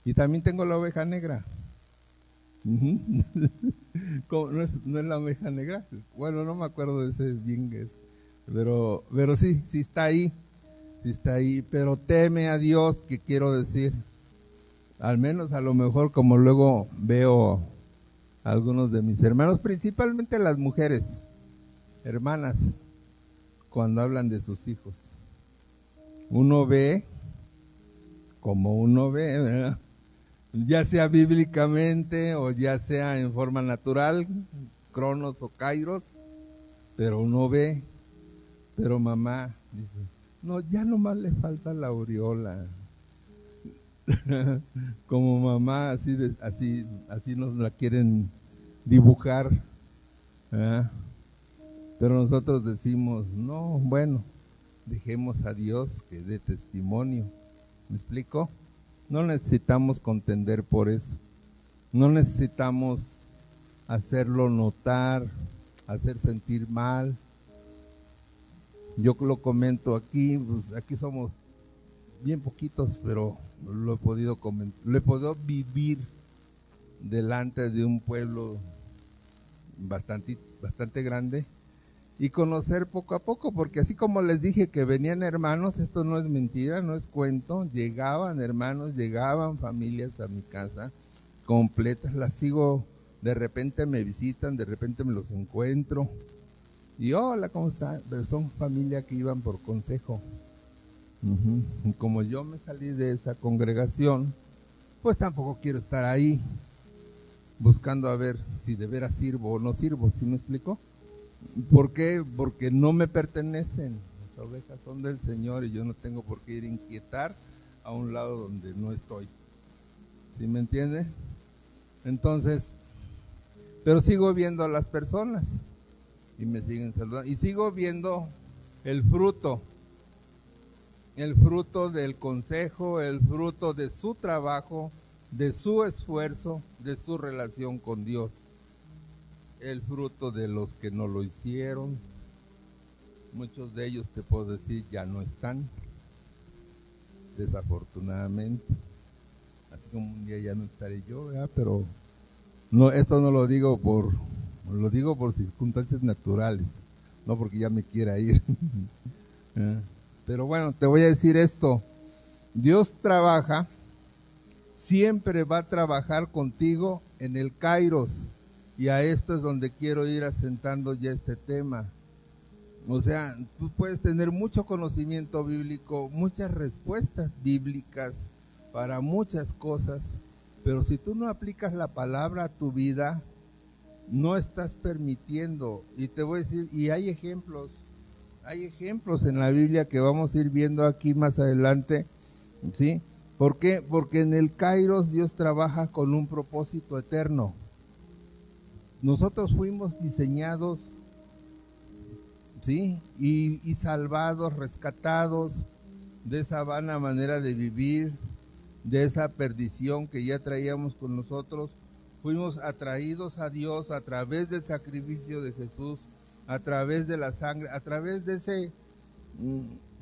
Y también tengo la oveja negra. Uh-huh. ¿No es la oveja negra? Bueno, no me acuerdo de ese bien que es. Pero sí está ahí. Sí está ahí. Pero teme a Dios, que quiero decir. Al menos a lo mejor, como luego veo a algunos de mis hermanos, principalmente las mujeres, hermanas, cuando hablan de sus hijos. Uno ve como uno ve, ¿verdad? Ya sea bíblicamente o ya sea en forma natural, cronos o kairos, pero uno ve. Pero mamá dice, no, ya nomás le falta la aureola. Como mamá, así nos la quieren dibujar, ¿verdad? Pero nosotros decimos, no, bueno, dejemos a Dios que dé testimonio. ¿Me explico? No necesitamos contender por eso. No necesitamos hacerlo notar, hacer sentir mal. Yo lo comento aquí, pues aquí somos bien poquitos, pero lo he podido vivir delante de un pueblo bastante grande y conocer poco a poco, porque así como les dije que venían hermanos, esto no es mentira, no es cuento, llegaban hermanos, llegaban familias a mi casa completas, las sigo, de repente me visitan, de repente me los encuentro y hola, ¿cómo están? Pero son familia que iban por consejo. Y como yo me salí de esa congregación, pues tampoco quiero estar ahí buscando a ver si de veras sirvo o no sirvo, ¿sí me explico? ¿Por qué? Porque no me pertenecen, las ovejas son del Señor y yo no tengo por qué ir a inquietar a un lado donde no estoy, ¿sí me entiende? Entonces, pero sigo viendo a las personas y me siguen saludando y sigo viendo el fruto del consejo, el fruto de su trabajo, de su esfuerzo, de su relación con Dios, el fruto de los que no lo hicieron. Muchos de ellos, te puedo decir, ya no están, desafortunadamente, así como un día ya no estaré yo, ¿verdad? Pero no, esto no lo digo por circunstancias naturales, no porque ya me quiera ir. Pero bueno, te voy a decir esto, Dios trabaja, siempre va a trabajar contigo en el Kairos, y a esto es donde quiero ir asentando ya este tema. O sea, tú puedes tener mucho conocimiento bíblico, muchas respuestas bíblicas para muchas cosas, pero si tú no aplicas la palabra a tu vida, no estás permitiendo. Y te voy a decir, y hay ejemplos en la Biblia que vamos a ir viendo aquí más adelante, ¿sí? ¿Por qué? Porque en el Kairos Dios trabaja con un propósito eterno. Nosotros fuimos diseñados, ¿sí? Y salvados, rescatados de esa vana manera de vivir, de esa perdición que ya traíamos con nosotros. Fuimos atraídos a Dios a través del sacrificio de Jesús, a través de la sangre, a través de ese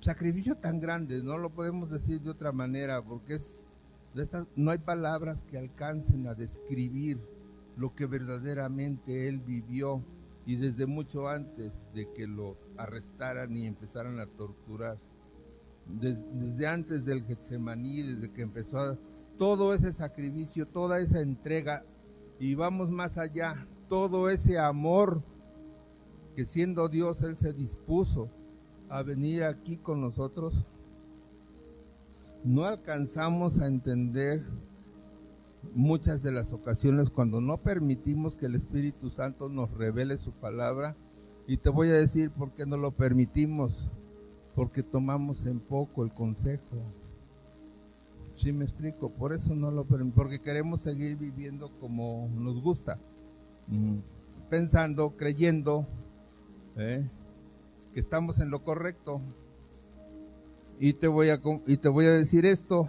sacrificio tan grande. No lo podemos decir de otra manera, porque no hay palabras que alcancen a describir lo que verdaderamente Él vivió, y desde mucho antes de que lo arrestaran y empezaran a torturar, desde antes del Getsemaní, desde que empezó todo ese sacrificio, toda esa entrega, y vamos más allá, todo ese amor que siendo Dios Él se dispuso a venir aquí con nosotros. No alcanzamos a entender muchas de las ocasiones cuando no permitimos que el Espíritu Santo nos revele su palabra, y te voy a decir por qué no lo permitimos, porque tomamos en poco el consejo. ¿Sí me explico? Por eso no lo permitimos, porque queremos seguir viviendo como nos gusta, pensando, creyendo que estamos en lo correcto. Y te voy a decir esto.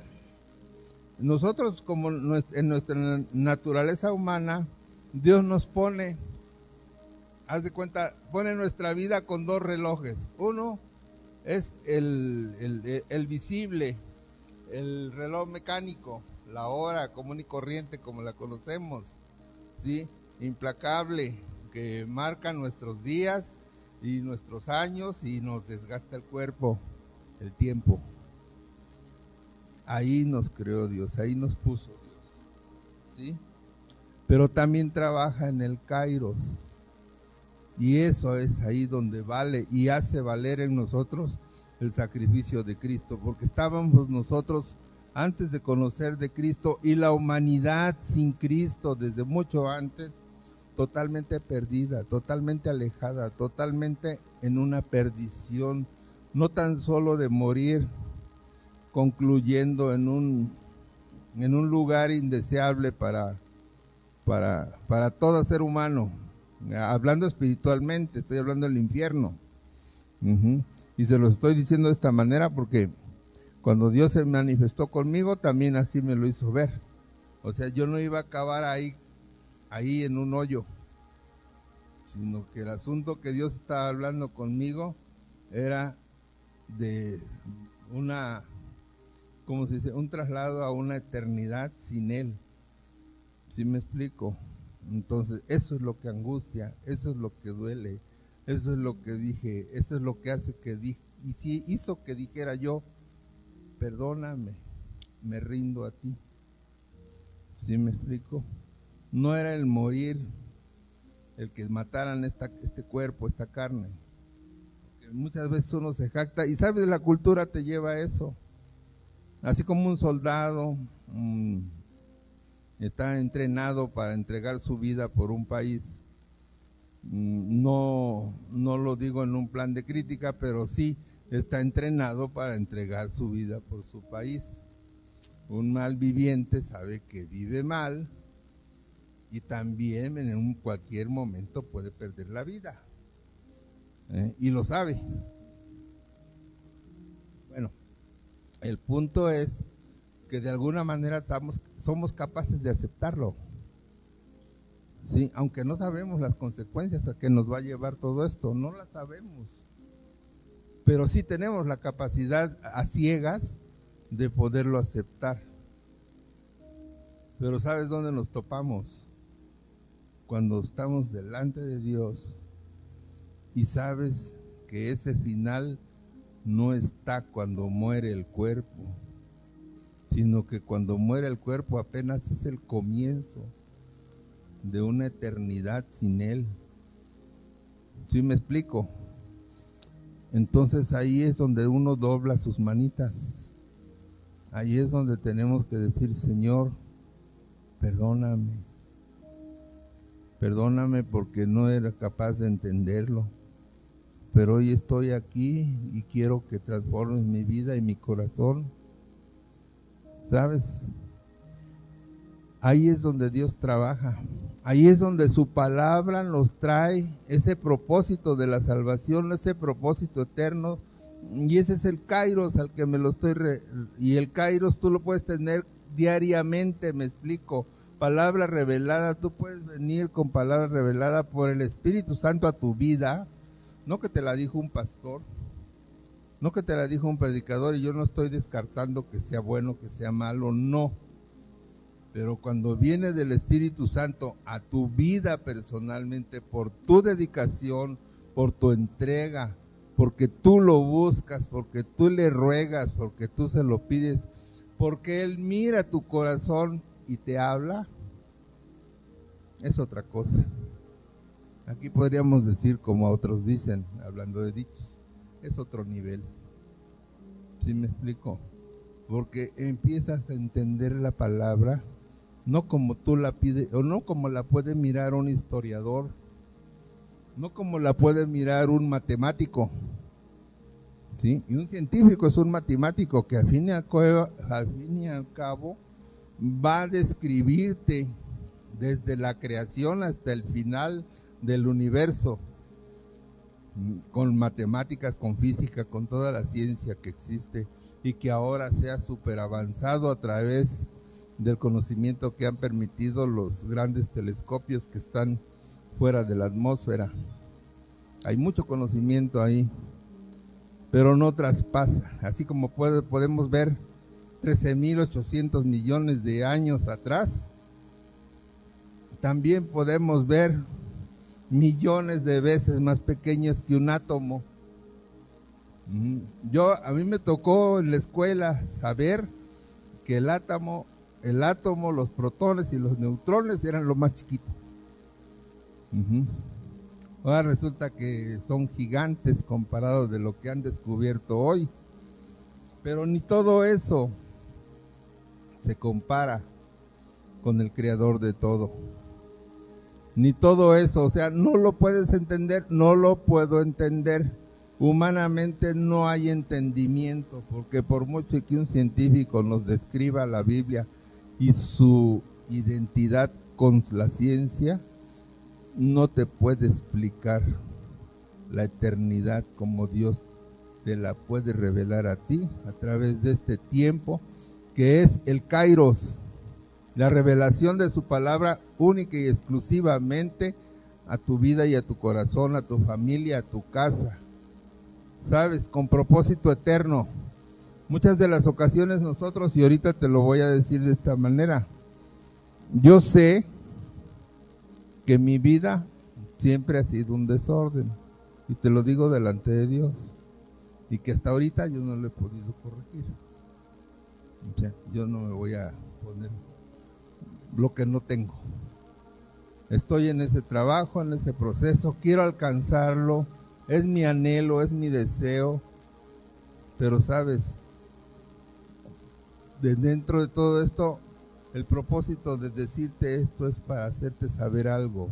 Nosotros, como en nuestra naturaleza humana, Dios nos pone, haz de cuenta, pone nuestra vida con dos relojes. Uno es el visible, el reloj mecánico, la hora común y corriente como la conocemos, ¿sí? Implacable, que marca nuestros días y nuestros años y nos desgasta el cuerpo, el tiempo. Ahí nos creó Dios, ahí nos puso Dios, ¿sí? Pero también trabaja en el Kairos. Y eso es ahí donde vale y hace valer en nosotros el sacrificio de Cristo, porque estábamos nosotros antes de conocer de Cristo y la humanidad sin Cristo desde mucho antes, totalmente perdida, totalmente alejada, totalmente en una perdición, no tan solo de morir concluyendo en un lugar indeseable para todo ser humano. Hablando espiritualmente, estoy hablando del infierno. Y se lo estoy diciendo de esta manera porque cuando Dios se manifestó conmigo, también así me lo hizo ver. O sea, yo no iba a acabar ahí en un hoyo, sino que el asunto que Dios estaba hablando conmigo era de ¿cómo se dice? Un traslado a una eternidad sin Él. ¿Sí me explico? Entonces, eso es lo que angustia, eso es lo que duele, eso es lo que dije, eso es lo que hace que dije, y si hizo que dijera yo, perdóname, me rindo a ti. ¿Sí me explico? No era el morir, el que mataran este cuerpo, esta carne. Porque muchas veces uno se jacta, y sabes, la cultura te lleva a eso. Así como un soldado está entrenado para entregar su vida por un país. No lo digo en un plan de crítica, pero sí está entrenado para entregar su vida por su país. Un mal viviente sabe que vive mal y también en cualquier momento puede perder la vida. Y lo sabe. Bueno, el punto es que de alguna manera somos capaces de aceptarlo, ¿sí? Aunque no sabemos las consecuencias a que nos va a llevar todo esto, no las sabemos, pero sí tenemos la capacidad a ciegas de poderlo aceptar. Pero ¿sabes dónde nos topamos? Cuando estamos delante de Dios y sabes que ese final no está cuando muere el cuerpo, sino que cuando muere el cuerpo apenas es el comienzo de una eternidad sin Él. ¿Sí me explico? Entonces ahí es donde uno dobla sus manitas. Ahí es donde tenemos que decir, Señor, perdóname. Perdóname porque no era capaz de entenderlo. Pero hoy estoy aquí y quiero que transformes mi vida y mi corazón. ¿Sabes? Ahí es donde Dios trabaja. Ahí es donde su palabra nos trae ese propósito de la salvación, ese propósito eterno. Y ese es el Kairos al que me lo estoy... Y el Kairos tú lo puedes tener diariamente, me explico. Palabra revelada, tú puedes venir con palabra revelada por el Espíritu Santo a tu vida. No que te la dijo un pastor. No que te la dijo un predicador, y yo no estoy descartando que sea bueno, que sea malo, no. Pero cuando viene del Espíritu Santo a tu vida personalmente, por tu dedicación, por tu entrega, porque tú lo buscas, porque tú le ruegas, porque tú se lo pides, porque Él mira tu corazón y te habla, es otra cosa. Aquí podríamos decir como otros dicen, hablando de dichos, es otro nivel. ¿Sí me explico? Porque empiezas a entender la palabra, no como tú la pides, o no como la puede mirar un historiador, no como la puede mirar un matemático, ¿sí? Y un científico es un matemático que al fin y al cabo va a describirte desde la creación hasta el final del universo, con matemáticas, con física, con toda la ciencia que existe y que ahora se ha súper avanzado a través del conocimiento que han permitido los grandes telescopios que están fuera de la atmósfera. Hay mucho conocimiento ahí. pero no traspasa. Así como podemos ver 13.800 millones de años atrás, también podemos ver millones de veces más pequeños que un átomo. A mí me tocó en la escuela saber que el átomo, los protones y los neutrones eran lo más chiquito. Ahora resulta que son gigantes comparados de lo que han descubierto hoy. Pero ni todo eso se compara con el creador de todo. Ni todo eso, o sea, no lo puedes entender, no lo puedo entender. Humanamente no hay entendimiento, porque por mucho que un científico nos describa la Biblia y su identidad con la ciencia, no te puede explicar la eternidad como Dios te la puede revelar a ti a través de este tiempo que es el Kairos, la revelación de su palabra única y exclusivamente a tu vida y a tu corazón, a tu familia, a tu casa. ¿Sabes? Con propósito eterno. Muchas de las ocasiones nosotros, y ahorita te lo voy a decir de esta manera, yo sé que mi vida siempre ha sido un desorden, y te lo digo delante de Dios, y que hasta ahorita yo no lo he podido corregir. O sea, yo no me voy a poner lo que no tengo. Estoy en ese trabajo, en ese proceso, quiero alcanzarlo, es mi anhelo, es mi deseo, pero sabes, de dentro de todo esto, el propósito de decirte esto es para hacerte saber algo.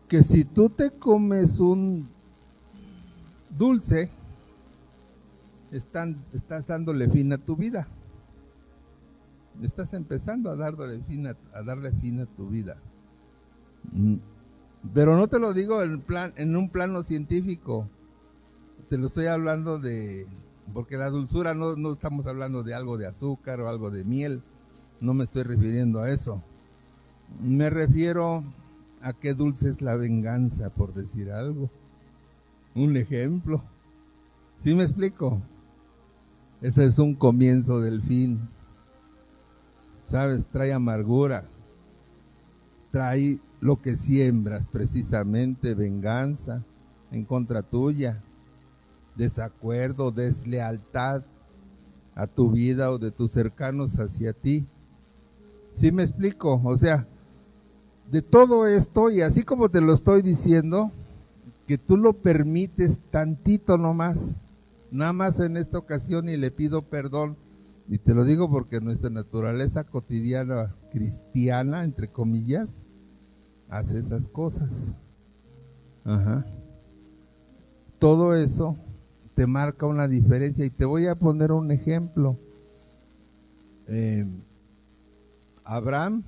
Que si tú te comes un dulce, estás dándole fin a tu vida. Estás empezando a darle fin a tu vida. Pero no te lo digo en un plano científico. Te lo estoy hablando porque la dulzura no estamos hablando de algo de azúcar o algo de miel. No me estoy refiriendo a eso. Me refiero a qué dulce es la venganza, por decir algo. Un ejemplo. ¿Sí me explico? Ese es un comienzo del fin. ¿Sabes? Trae amargura. Trae lo que siembras, precisamente venganza en contra tuya, desacuerdo, deslealtad a tu vida o de tus cercanos hacia ti. ¿Sí me explico? O sea, de todo esto, y así como te lo estoy diciendo, que tú lo permites tantito nomás, nada más en esta ocasión, y le pido perdón, y te lo digo porque nuestra naturaleza cotidiana cristiana, entre comillas, hace esas cosas. Todo eso te marca una diferencia, y te voy a poner un ejemplo. Abraham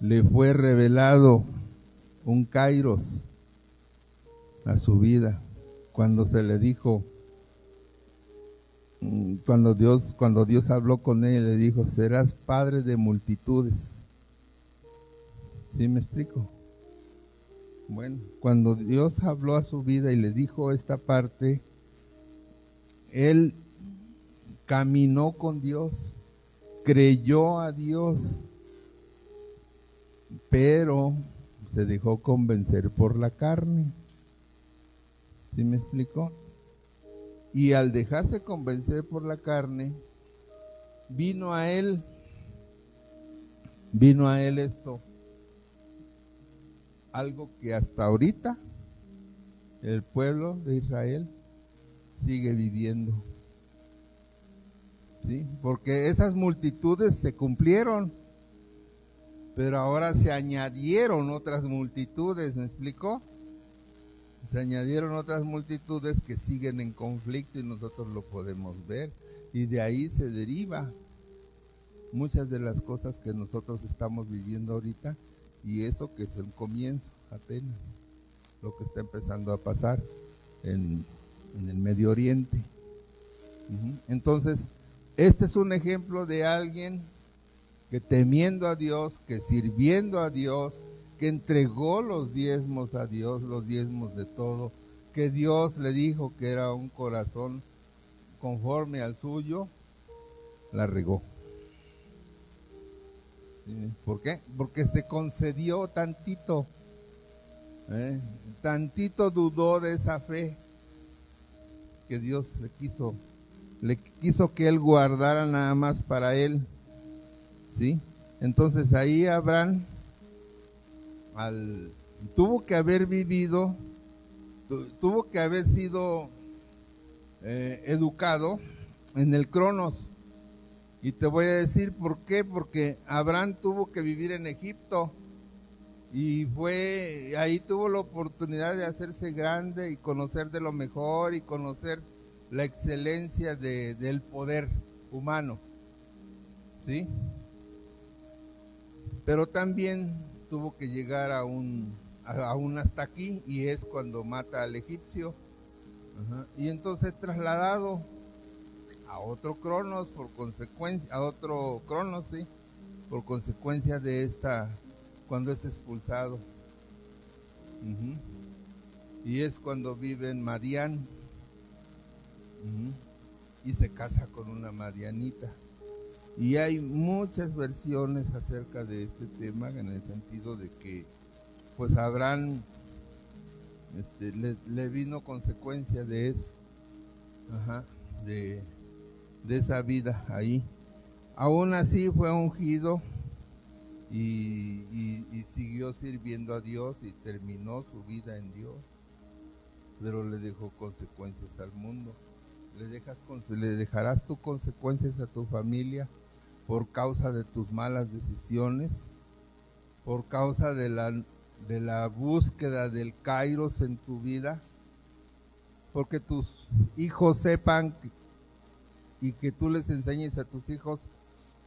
le fue revelado un Kairos a su vida cuando se le dijo, cuando Dios habló con él, le dijo: serás padre de multitudes. ¿Sí me explico? Bueno, cuando Dios habló a su vida y le dijo esta parte, él caminó con Dios, creyó a Dios, pero se dejó convencer por la carne. ¿Sí me explico? Y al dejarse convencer por la carne, vino a él esto, algo que hasta ahorita el pueblo de Israel sigue viviendo. ¿Sí? Porque esas multitudes se cumplieron, pero ahora se añadieron otras multitudes, ¿me explicó? Se añadieron otras multitudes que siguen en conflicto, y nosotros lo podemos ver, y de ahí se deriva muchas de las cosas que nosotros estamos viviendo ahorita, y eso que es el comienzo apenas, lo que está empezando a pasar en el Medio Oriente. Entonces, este es un ejemplo de alguien que temiendo a Dios, que sirviendo a Dios, que entregó los diezmos a Dios, los diezmos de todo, que Dios le dijo que era un corazón conforme al suyo, la regó. ¿Sí? ¿Por qué? Porque se concedió tantito, tantito dudó de esa fe que Dios le quiso que él guardara nada más para él, ¿sí? Entonces ahí Abraham tuvo que haber vivido, tuvo que haber sido educado en el Cronos. Y te voy a decir por qué, porque Abraham tuvo que vivir en Egipto y ahí tuvo la oportunidad de hacerse grande y conocer de lo mejor y conocer la excelencia del poder humano, ¿sí? Pero también tuvo que llegar a un hasta aquí, y es cuando mata al egipcio. Ajá. Y entonces trasladado a otro Cronos por consecuencia, sí, por consecuencia de cuando es expulsado. Uh-huh. Y es cuando vive en Madián. Uh-huh. Y se casa con una madianita. Y hay muchas versiones acerca de este tema, en el sentido de que pues Abraham le vino consecuencia de eso. Ajá. De esa vida ahí. Aún así fue ungido y siguió sirviendo a Dios y terminó su vida en Dios, pero le dejó consecuencias al mundo. Le dejarás tus consecuencias a tu familia por causa de tus malas decisiones, por causa de la búsqueda del kairos en tu vida, porque tus hijos sepan y que tú les enseñes a tus hijos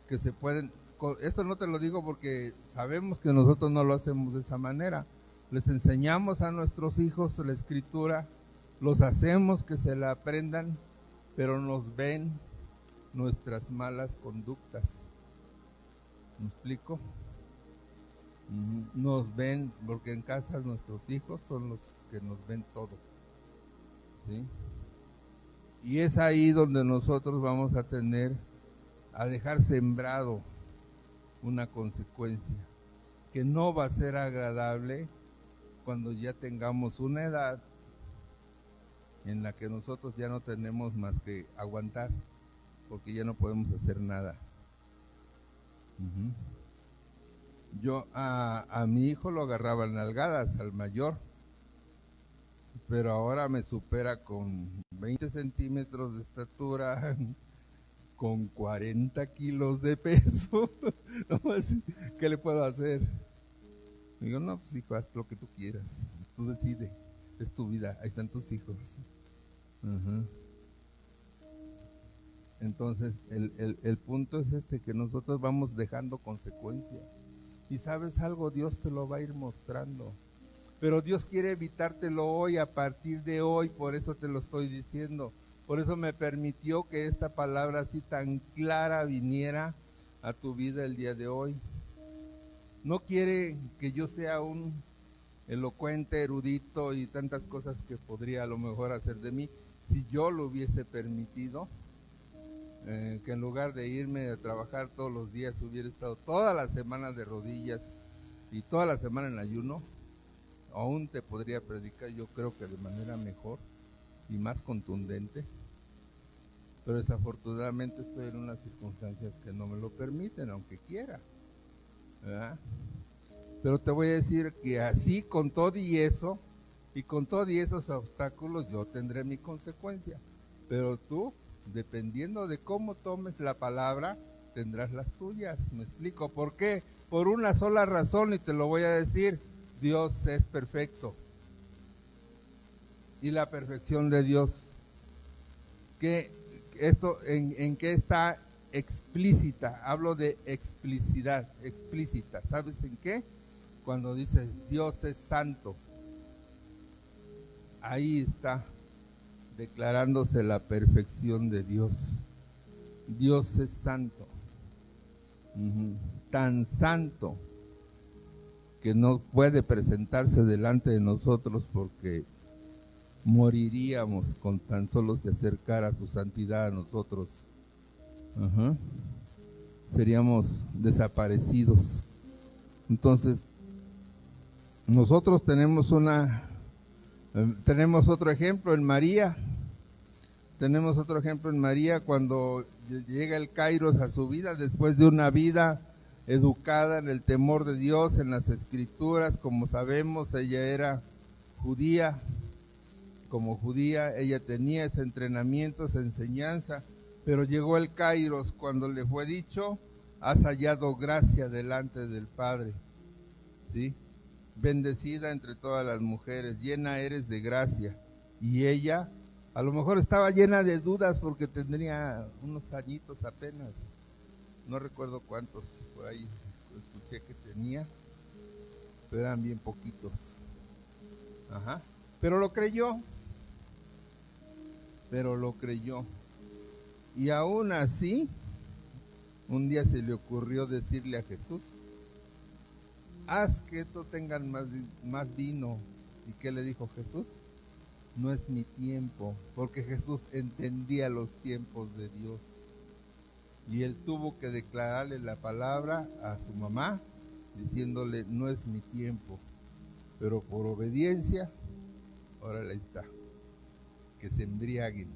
que se pueden. Esto no te lo digo porque sabemos que nosotros no lo hacemos de esa manera. Les enseñamos a nuestros hijos la escritura, los hacemos que se la aprendan, pero nos ven nuestras malas conductas. ¿Me explico? Nos ven, porque en casa nuestros hijos son los que nos ven todo, ¿sí? Y es ahí donde nosotros vamos a dejar sembrado una consecuencia que no va a ser agradable cuando ya tengamos una edad en la que nosotros ya no tenemos más que aguantar, porque ya no podemos hacer nada. Uh-huh. Yo a mi hijo lo agarraba en nalgadas, al mayor, pero ahora me supera con 20 centímetros de estatura, con 40 kilos de peso. ¿Qué le puedo hacer? Digo, no, pues hijo, haz lo que tú quieras, tú decides, es tu vida, ahí están tus hijos. Uh-huh. Entonces el punto es que nosotros vamos dejando consecuencias, y sabes algo, Dios te lo va a ir mostrando, pero Dios quiere evitártelo hoy, a partir de hoy. Por eso te lo estoy diciendo, por eso me permitió que esta palabra así tan clara viniera a tu vida el día de hoy. No quiere que yo sea un elocuente, erudito y tantas cosas que podría a lo mejor hacer de mí, si yo lo hubiese permitido, que en lugar de irme a trabajar todos los días hubiera estado toda la semana de rodillas y toda la semana en ayuno. Aún te podría predicar, yo creo que de manera mejor y más contundente, pero desafortunadamente estoy en unas circunstancias que no me lo permiten, aunque quiera, ¿verdad? Pero te voy a decir que así, con todo y eso, y con todos esos obstáculos, yo tendré mi consecuencia. Pero tú, dependiendo de cómo tomes la palabra, tendrás las tuyas. ¿Me explico? ¿Por qué? Por una sola razón, y te lo voy a decir: Dios es perfecto. Y la perfección de Dios, ¿en qué está explícita? Hablo de explicidad, explícita. ¿Sabes en qué? Cuando dices Dios es santo, ahí está declarándose la perfección de Dios. Dios es santo, tan santo que no puede presentarse delante de nosotros porque moriríamos con tan solo se acercara su santidad a nosotros. Seríamos desaparecidos. Entonces, nosotros tenemos otro ejemplo en María. Tenemos otro ejemplo en María cuando llega el Kairos a su vida, después de una vida educada en el temor de Dios, en las Escrituras. Como sabemos, ella era judía. Como judía, ella tenía ese entrenamiento, esa enseñanza, pero llegó el Kairos cuando le fue dicho: has hallado gracia delante del Padre, ¿sí? Bendecida entre todas las mujeres, llena eres de gracia. Y ella a lo mejor estaba llena de dudas porque tendría unos añitos apenas, no recuerdo cuántos, por ahí escuché que tenía, pero eran bien poquitos. Pero lo creyó. Y aún así, un día se le ocurrió decirle a Jesús: haz que estos tengan más vino. ¿Y qué le dijo Jesús? No es mi tiempo, porque Jesús entendía los tiempos de Dios. Y él tuvo que declararle la palabra a su mamá, diciéndole: no es mi tiempo. Pero por obediencia, órale, ahí está, que se embriaguen.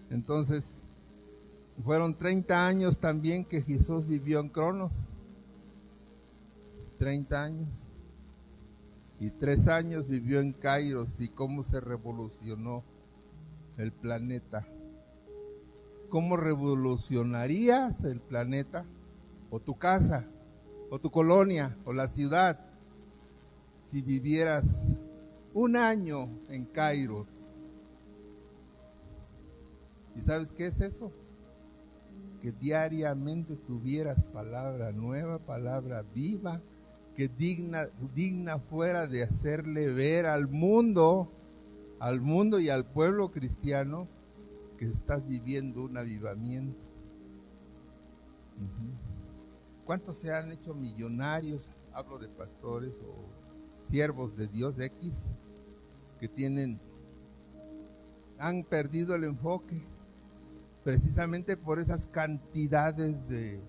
Entonces, fueron 30 años también que Jesús vivió en Cronos. 30 años. Y 3 años vivió en Kairos. Y cómo se revolucionó el planeta. ¿Cómo revolucionarías el planeta? O tu casa, o tu colonia, o la ciudad, si vivieras 1 año en Kairos. ¿Y sabes qué es eso? Que diariamente tuvieras palabra nueva, palabra viva, que digna fuera de hacerle ver al mundo y al pueblo cristiano que estás viviendo un avivamiento. ¿Cuántos se han hecho millonarios? Hablo de pastores o siervos de Dios X que han perdido el enfoque precisamente por esas cantidades de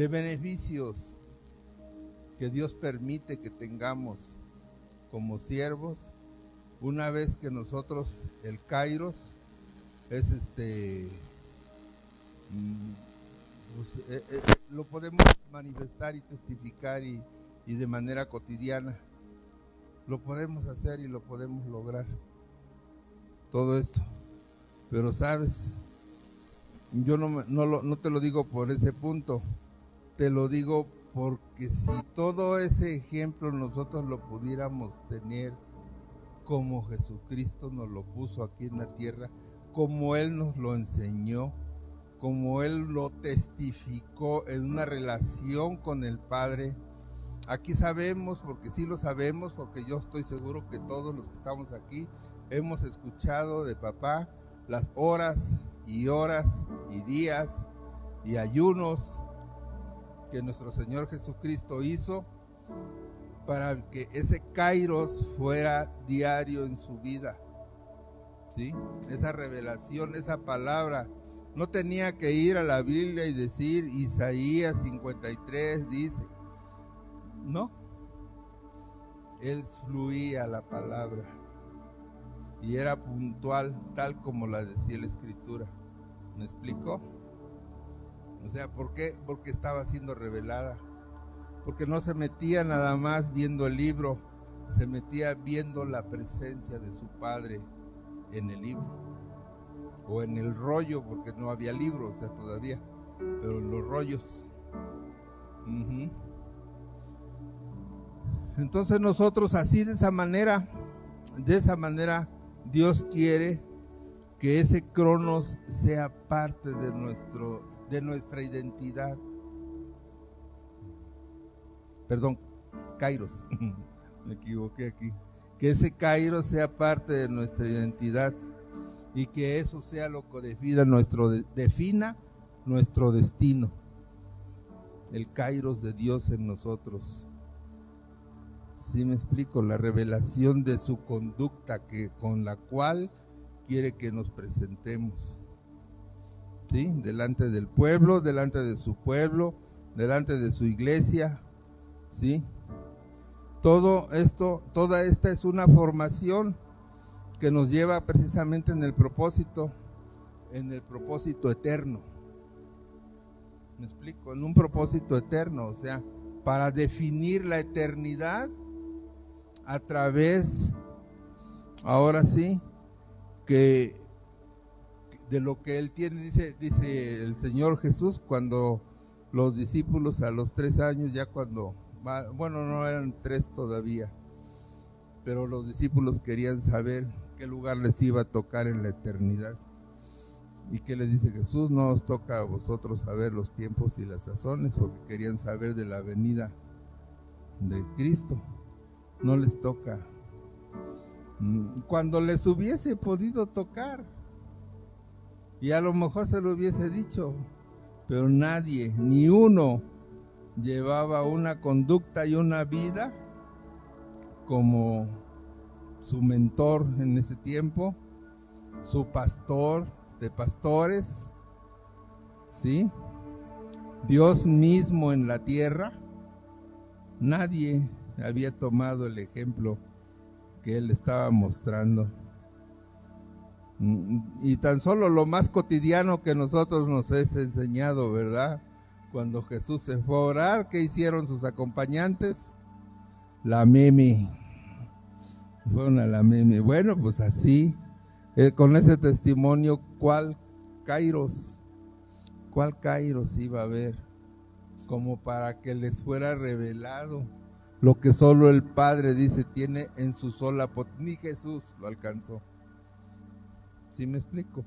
beneficios que Dios permite que tengamos como siervos, una vez que nosotros, el Kairos es lo podemos manifestar y testificar y de manera cotidiana lo podemos hacer y lo podemos lograr, todo esto. Pero sabes, yo no te lo digo por ese punto, te lo digo porque si todo ese ejemplo nosotros lo pudiéramos tener como Jesucristo nos lo puso aquí en la tierra, como Él nos lo enseñó, como Él lo testificó en una relación con el Padre. Aquí sabemos, porque sí lo sabemos, porque yo estoy seguro que todos los que estamos aquí hemos escuchado de papá las horas y días y ayunos que nuestro Señor Jesucristo hizo para que ese Kairos fuera diario en su vida, ¿sí? Esa revelación, esa palabra, no tenía que ir a la Biblia y decir Isaías 53 dice, no, Él fluía la palabra y era puntual, tal como la decía la Escritura. ¿Me explicó? O sea, ¿por qué? Porque estaba siendo revelada. Porque no se metía nada más viendo el libro, se metía viendo la presencia de su Padre en el libro. O en el rollo, porque no había libro, o sea, todavía, pero en los rollos. Entonces nosotros así de esa manera, Dios quiere que ese Cronos sea parte de nuestra identidad. Perdón, Kairos, me equivoqué aquí. Que ese Kairos sea parte de nuestra identidad y que eso sea lo que defina nuestro destino. El Kairos de Dios en nosotros. ¿Sí me explico? La revelación de su conducta con la cual quiere que nos presentemos. ¿Sí? Delante del pueblo, delante de su pueblo, delante de su iglesia. ¿Sí? Todo esto, toda esta es una formación que nos lleva precisamente en el propósito eterno. ¿Me explico? En un propósito eterno, o sea, para definir la eternidad a través, ahora sí, que de lo que Él tiene, dice el Señor Jesús, cuando los discípulos a los 3 años, ya cuando, bueno, no eran 3 todavía, pero los discípulos querían saber qué lugar les iba a tocar en la eternidad. ¿Y qué les dice Jesús? No os toca a vosotros saber los tiempos y las sazones, porque querían saber de la venida de Cristo. No les toca. Cuando les hubiese podido tocar, y a lo mejor se lo hubiese dicho, pero nadie, ni uno, llevaba una conducta y una vida como su mentor en ese tiempo, su pastor de pastores, ¿sí? Dios mismo en la tierra. Nadie había tomado el ejemplo que Él estaba mostrando. Y tan solo lo más cotidiano que nosotros nos es enseñado, ¿verdad? Cuando Jesús se fue a orar, ¿qué hicieron sus acompañantes? La meme. Fueron a la meme. Bueno, pues así, con ese testimonio, ¿cuál kairos iba a haber? Como para que les fuera revelado lo que solo el Padre, dice, tiene en su sola potencia. Ni Jesús lo alcanzó. ¿Sí me explico?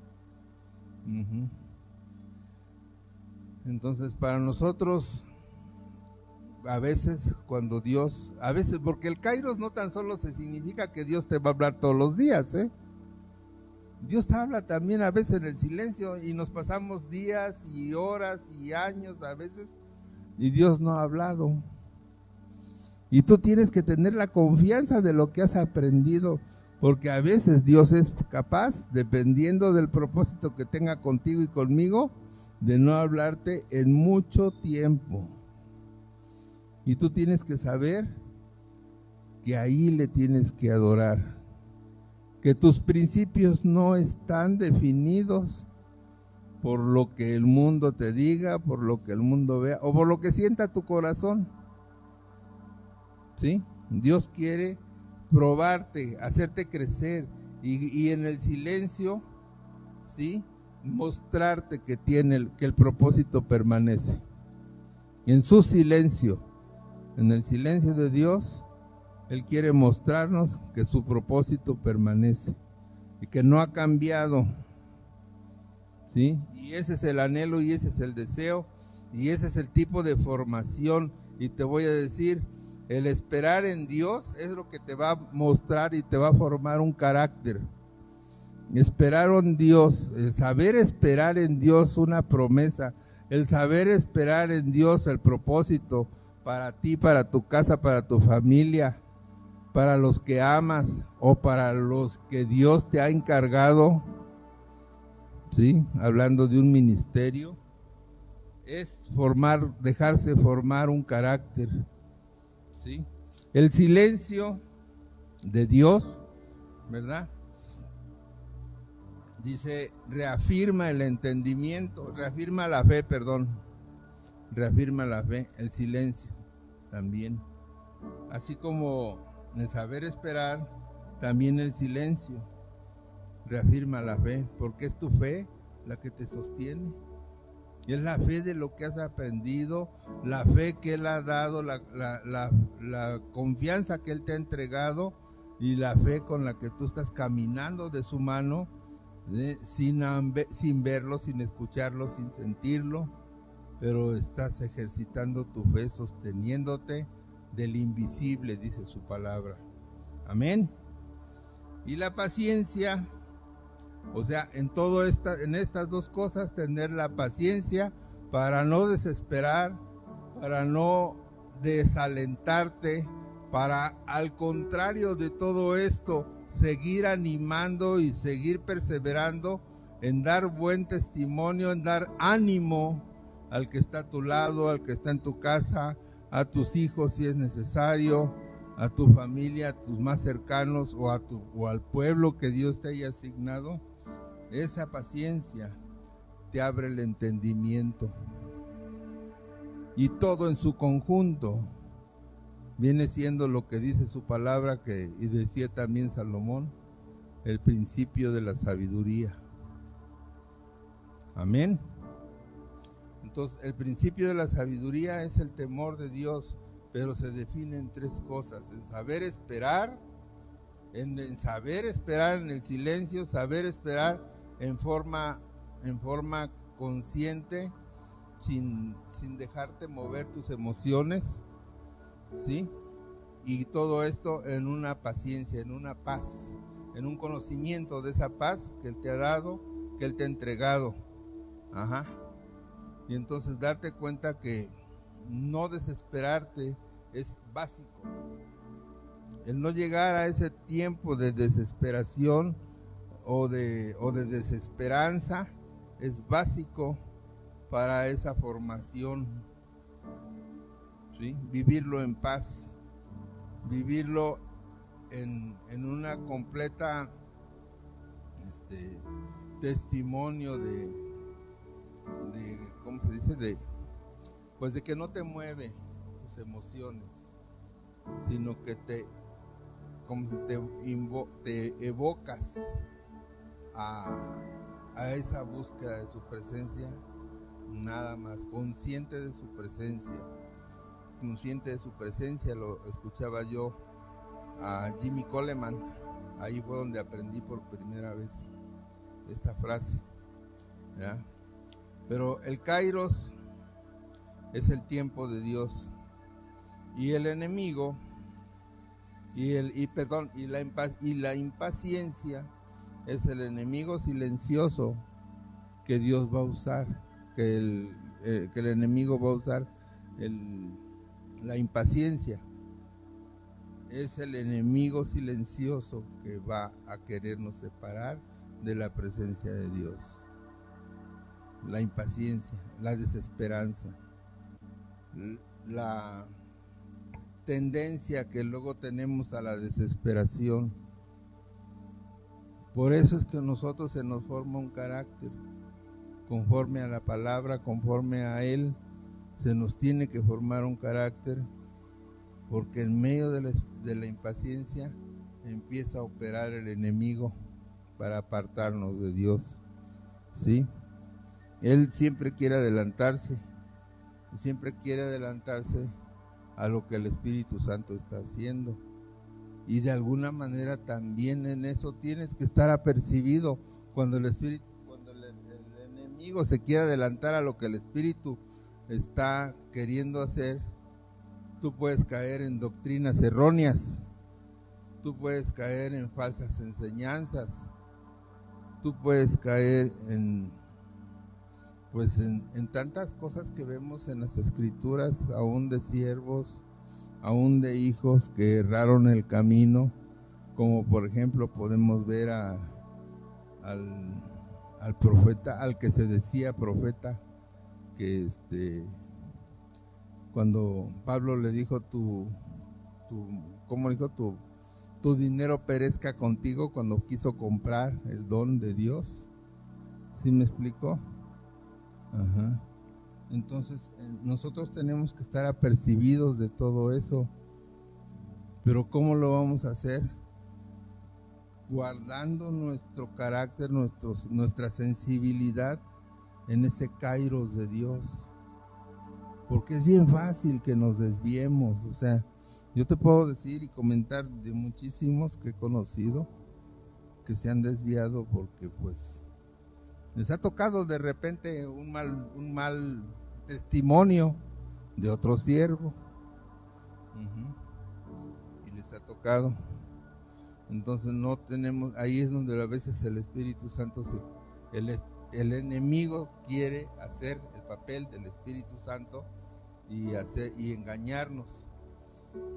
Entonces, para nosotros, a veces cuando Dios, porque el kairos no tan solo se significa que Dios te va a hablar todos los días, Dios te habla también a veces en el silencio, y nos pasamos días y horas y años a veces, y Dios no ha hablado. Y tú tienes que tener la confianza de lo que has aprendido, porque a veces Dios es capaz, dependiendo del propósito que tenga contigo y conmigo, de no hablarte en mucho tiempo. Y tú tienes que saber que ahí le tienes que adorar, que tus principios no están definidos por lo que el mundo te diga, por lo que el mundo vea, o por lo que sienta tu corazón. ¿Sí? Dios quiere probarte, hacerte crecer, y en el silencio, ¿sí?, mostrarte que el propósito permanece. En su silencio, en el silencio de Dios, Él quiere mostrarnos que su propósito permanece y que no ha cambiado, ¿sí? Y ese es el anhelo, y ese es el deseo, y ese es el tipo de formación. Y te voy a decir, el esperar en Dios es lo que te va a mostrar y te va a formar un carácter. Esperar en Dios, el saber esperar en Dios una promesa, el saber esperar en Dios el propósito para ti, para tu casa, para tu familia, para los que amas o para los que Dios te ha encargado, ¿sí? Hablando de un ministerio, es dejarse formar un carácter, ¿sí? El silencio de Dios, ¿verdad? Dice, reafirma el entendimiento, reafirma la fe, el silencio también. Así como el saber esperar, también el silencio reafirma la fe, porque es tu fe la que te sostiene. Y es la fe de lo que has aprendido, la fe que Él ha dado, la confianza que Él te ha entregado, y la fe con la que tú estás caminando de su mano, sin verlo, sin escucharlo, sin sentirlo, pero estás ejercitando tu fe, sosteniéndote del invisible, dice su palabra. Amén. Y la paciencia, o sea, en estas dos cosas, tener la paciencia para no desesperar, para no desalentarte, para, al contrario de todo esto, seguir animando y seguir perseverando en dar buen testimonio, en dar ánimo al que está a tu lado, al que está en tu casa, a tus hijos si es necesario, a tu familia, a tus más cercanos o al pueblo que Dios te haya asignado. Esa paciencia te abre el entendimiento. Y todo en su conjunto viene siendo lo que dice su palabra, y decía también Salomón, el principio de la sabiduría. Amén. Entonces, el principio de la sabiduría es el temor de Dios, pero se define en tres cosas: en saber esperar, en saber esperar en el silencio, saber esperar en forma consciente, sin dejarte mover tus emociones, ¿sí? Y todo esto en una paciencia, en una paz, en un conocimiento de esa paz que Él te ha dado, que Él te ha entregado. Ajá. Y entonces darte cuenta que no desesperarte es básico. El no llegar a ese tiempo de desesperación o de desesperanza es básico para esa formación, ¿sí? Vivirlo en paz, vivirlo en una completa testimonio de ¿cómo se dice? De que no te mueve tus emociones, sino que te evocas a esa búsqueda de su presencia, nada más, consciente de su presencia. Lo escuchaba yo a Jimmy Coleman, ahí fue donde aprendí por primera vez esta frase, ¿verdad? Pero el Kairos es el tiempo de Dios, y el enemigo y la impaciencia es el enemigo silencioso que Dios va a usar, que el enemigo va a usar. La impaciencia es el enemigo silencioso que va a querernos separar de la presencia de Dios. La impaciencia, la desesperanza, la tendencia que luego tenemos a la desesperación. Por eso es que a nosotros se nos forma un carácter conforme a la palabra, conforme a Él. Se nos tiene que formar un carácter, porque en medio de la impaciencia empieza a operar el enemigo para apartarnos de Dios, ¿sí? Él siempre quiere adelantarse a lo que el Espíritu Santo está haciendo, y de alguna manera también en eso tienes que estar apercibido. Cuando el enemigo se quiere adelantar a lo que el Espíritu está queriendo hacer, tú puedes caer en doctrinas erróneas, tú puedes caer en falsas enseñanzas, tú puedes caer en tantas cosas que vemos en las Escrituras, aún de siervos, aún de hijos que erraron el camino, como por ejemplo podemos ver al profeta, al que se decía profeta, que cuando Pablo le dijo tu dinero perezca contigo, cuando quiso comprar el don de Dios. ¿Sí me explicó? Ajá. Entonces nosotros tenemos que estar apercibidos de todo eso, pero ¿cómo lo vamos a hacer? Guardando nuestro carácter, nuestra sensibilidad en ese kairos de Dios, porque es bien fácil que nos desviemos. O sea, yo te puedo decir y comentar de muchísimos que he conocido que se han desviado porque pues les ha tocado de repente un mal testimonio de otro siervo, y les ha tocado. Entonces no tenemos, ahí es donde a veces el Espíritu Santo el enemigo quiere hacer el papel del Espíritu Santo y engañarnos.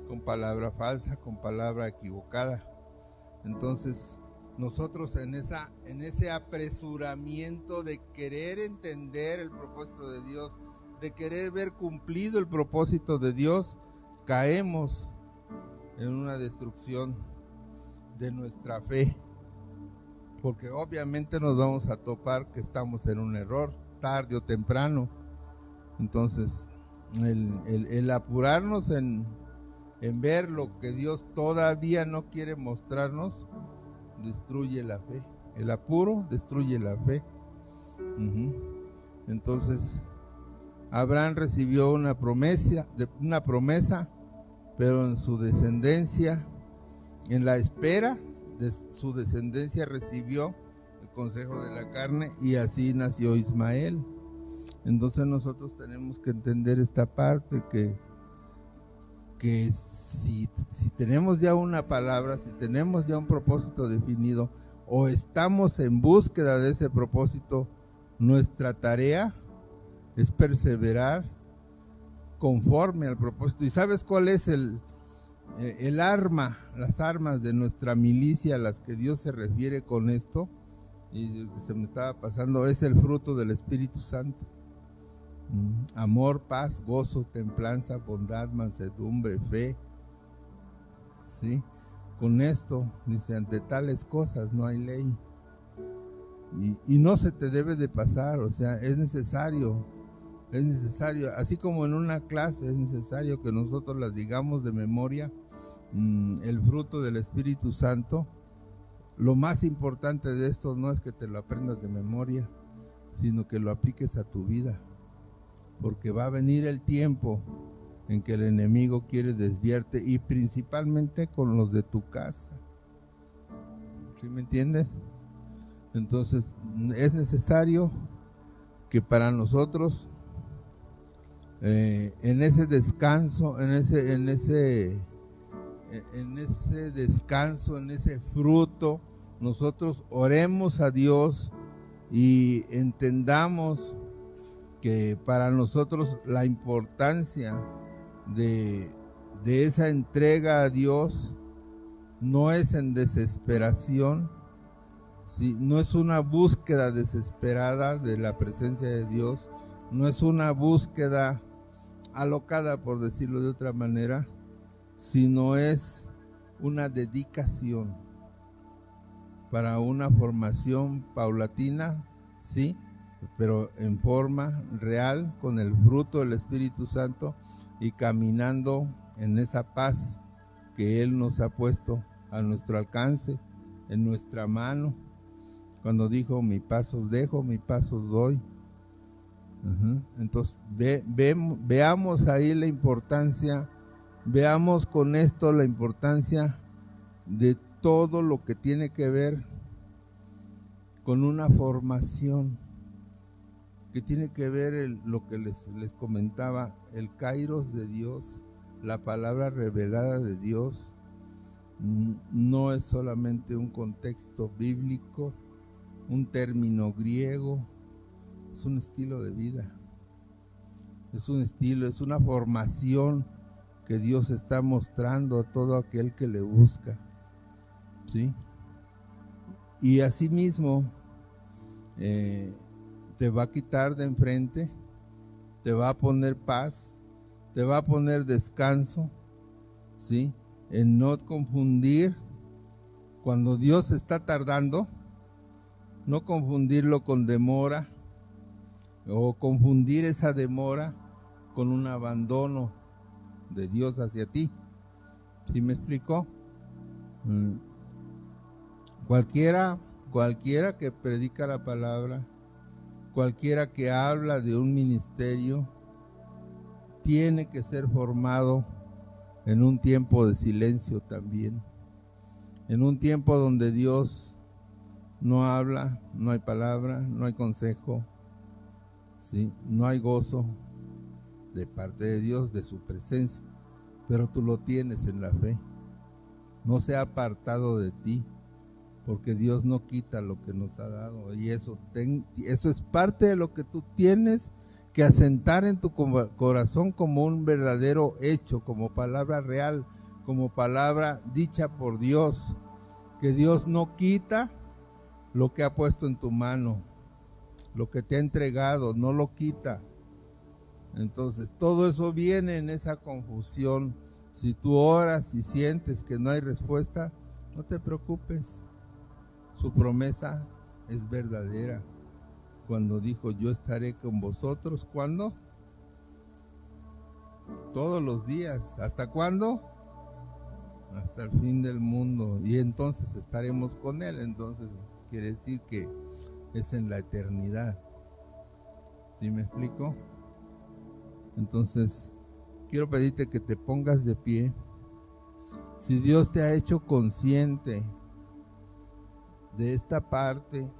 con palabra falsa, con palabra equivocada. Entonces, nosotros en ese apresuramiento de querer entender el propósito de Dios, de querer ver cumplido el propósito de Dios, caemos en una destrucción de nuestra fe, porque obviamente nos vamos a topar que estamos en un error, tarde o temprano. Entonces, el apurarnos en ver lo que Dios todavía no quiere mostrarnos, destruye la fe. El apuro destruye la fe. Entonces, Abraham recibió una promesa, pero en su descendencia, en la espera de su descendencia, recibió el consejo de la carne, y así nació Ismael. Entonces nosotros tenemos que entender esta parte, que si tenemos ya una palabra, si tenemos ya un propósito definido, o estamos en búsqueda de ese propósito, nuestra tarea es perseverar conforme al propósito. ¿Y sabes cuál es el arma, las armas de nuestra milicia a las que Dios se refiere con esto? Y se me estaba pasando, es el fruto del Espíritu Santo. Amor, paz, gozo, templanza, bondad, mansedumbre, fe. ¿Sí? Con esto, dice, ante tales cosas no hay ley. Y no se te debe de pasar, o sea, es necesario, así como en una clase es necesario que nosotros las digamos de memoria, el fruto del Espíritu Santo. Lo más importante de esto no es que te lo aprendas de memoria, sino que lo apliques a tu vida, porque va a venir el tiempo en que el enemigo quiere desviarte, y principalmente con los de tu casa. ¿Sí me entiendes? Entonces es necesario que para nosotros en ese descanso, en ese descanso, en ese fruto, nosotros oremos a Dios y entendamos que para nosotros la importancia de esa entrega a Dios no es en desesperación, ¿sí? No es una búsqueda desesperada de la presencia de Dios, no es una búsqueda alocada, por decirlo de otra manera, sino es una dedicación para una formación paulatina, sí, pero en forma real, con el fruto del Espíritu Santo, y caminando en esa paz que Él nos ha puesto a nuestro alcance, en nuestra mano, cuando dijo: mi paz os dejo, mi paz os doy. Entonces veamos ahí la importancia, veamos con esto la importancia de todo lo que tiene que ver con una formación, que tiene que ver lo que les comentaba, el kairos de Dios, la palabra revelada de Dios. No es solamente un contexto bíblico, un término griego, es un estilo de vida, es un estilo, es una formación que Dios está mostrando a todo aquel que le busca, ¿sí? Y asimismo te va a quitar de enfrente, te va a poner paz, te va a poner descanso, ¿sí? En no confundir cuando Dios está tardando, no confundirlo con demora, o confundir esa demora con un abandono de Dios hacia ti. ¿Sí me explicó? Cualquiera que predica la palabra, cualquiera que habla de un ministerio, tiene que ser formado en un tiempo de silencio también, en un tiempo donde Dios no habla, no hay palabra, no hay consejo, ¿sí? No hay gozo de parte de Dios, de su presencia, pero tú lo tienes en la fe. No se ha apartado de ti, porque Dios no quita lo que nos ha dado, y eso es parte de lo que tú tienes que asentar en tu corazón como un verdadero hecho, como palabra real, como palabra dicha por Dios, que Dios no quita lo que ha puesto en tu mano, lo que te ha entregado, no lo quita. Entonces, todo eso viene en esa confusión. Si tú oras y sientes que no hay respuesta, no te preocupes. Su promesa es verdadera. Cuando dijo, yo estaré con vosotros, ¿cuándo? Todos los días. ¿Hasta cuándo? Hasta el fin del mundo. Y entonces estaremos con Él. Entonces, quiere decir que es en la eternidad. ¿Sí me explico? Entonces, quiero pedirte que te pongas de pie. Si Dios te ha hecho consciente de esta parte,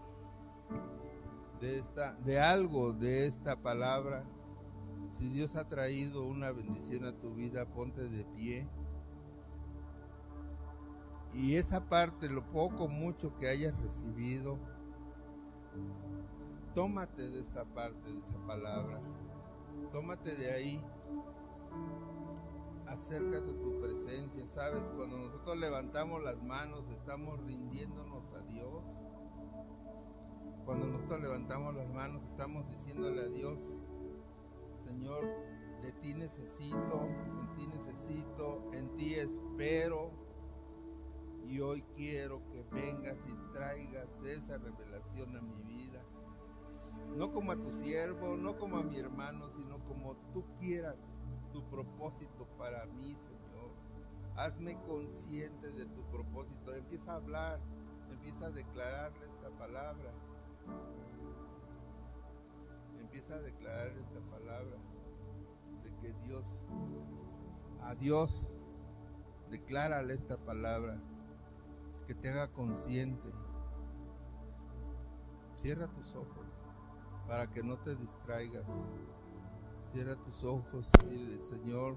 de algo de esta palabra, si Dios ha traído una bendición a tu vida, ponte de pie. Y esa parte, lo poco o mucho que hayas recibido, tómate de esta parte, de esa palabra. Tómate de ahí. Acércate a tu presencia. Sabes, cuando nosotros levantamos las manos, estamos rindiéndonos a Dios. Cuando nosotros levantamos las manos, estamos diciéndole a Dios, Señor, de ti necesito, en ti espero, y hoy quiero que vengas y traigas esa revelación a mi vida. No como a tu siervo, no como a mi hermano, sino como tú quieras, tu propósito para mí, Señor. Hazme consciente de tu propósito. Empieza a hablar, empieza a declararle esta palabra. Empieza a declarar esta palabra de que a Dios, declárale esta palabra, que te haga consciente. Cierra tus ojos para que no te distraigas. Cierra tus ojos y dile, Señor,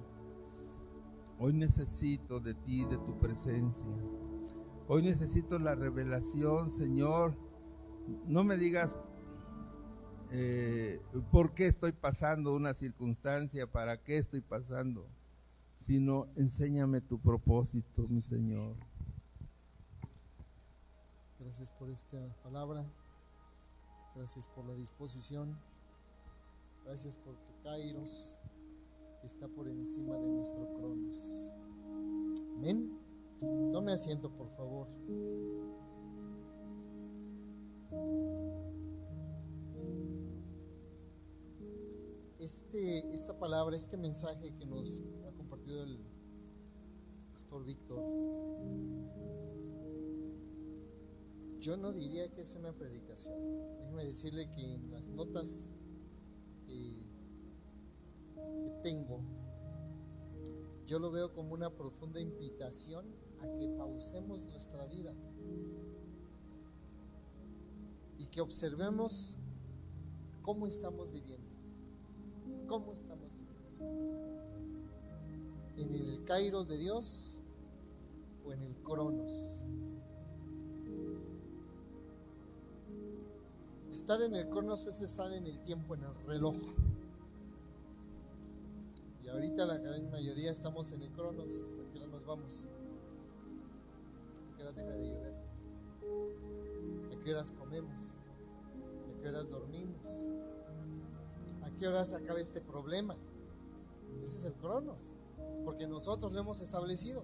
hoy necesito de ti, de tu presencia. Hoy necesito la revelación, Señor. No me digas por qué estoy pasando una circunstancia, para qué estoy pasando, sino enséñame tu propósito, mi Señor. Gracias por esta palabra. Gracias por la disposición. Gracias por tu Kairos, que está por encima de nuestro Cronos. Amén. Tome asiento, por favor. Esta palabra, este mensaje que nos ha compartido el pastor Víctor, yo no diría que es una predicación. Déjeme decirle que en las notas que tengo, yo lo veo como una profunda invitación a que pausemos nuestra vida y que observemos cómo estamos viviendo. ¿Cómo estamos viviendo? ¿En el Kairos de Dios o en el Cronos? Estar en el Cronos es estar en el tiempo, en el reloj. Y ahorita la gran mayoría estamos en el Cronos. ¿A qué hora nos vamos? ¿A qué horas deja de llover? ¿A qué horas comemos? ¿A qué horas dormimos? ¿A qué horas acaba este problema? Ese es el Cronos, porque nosotros lo hemos establecido.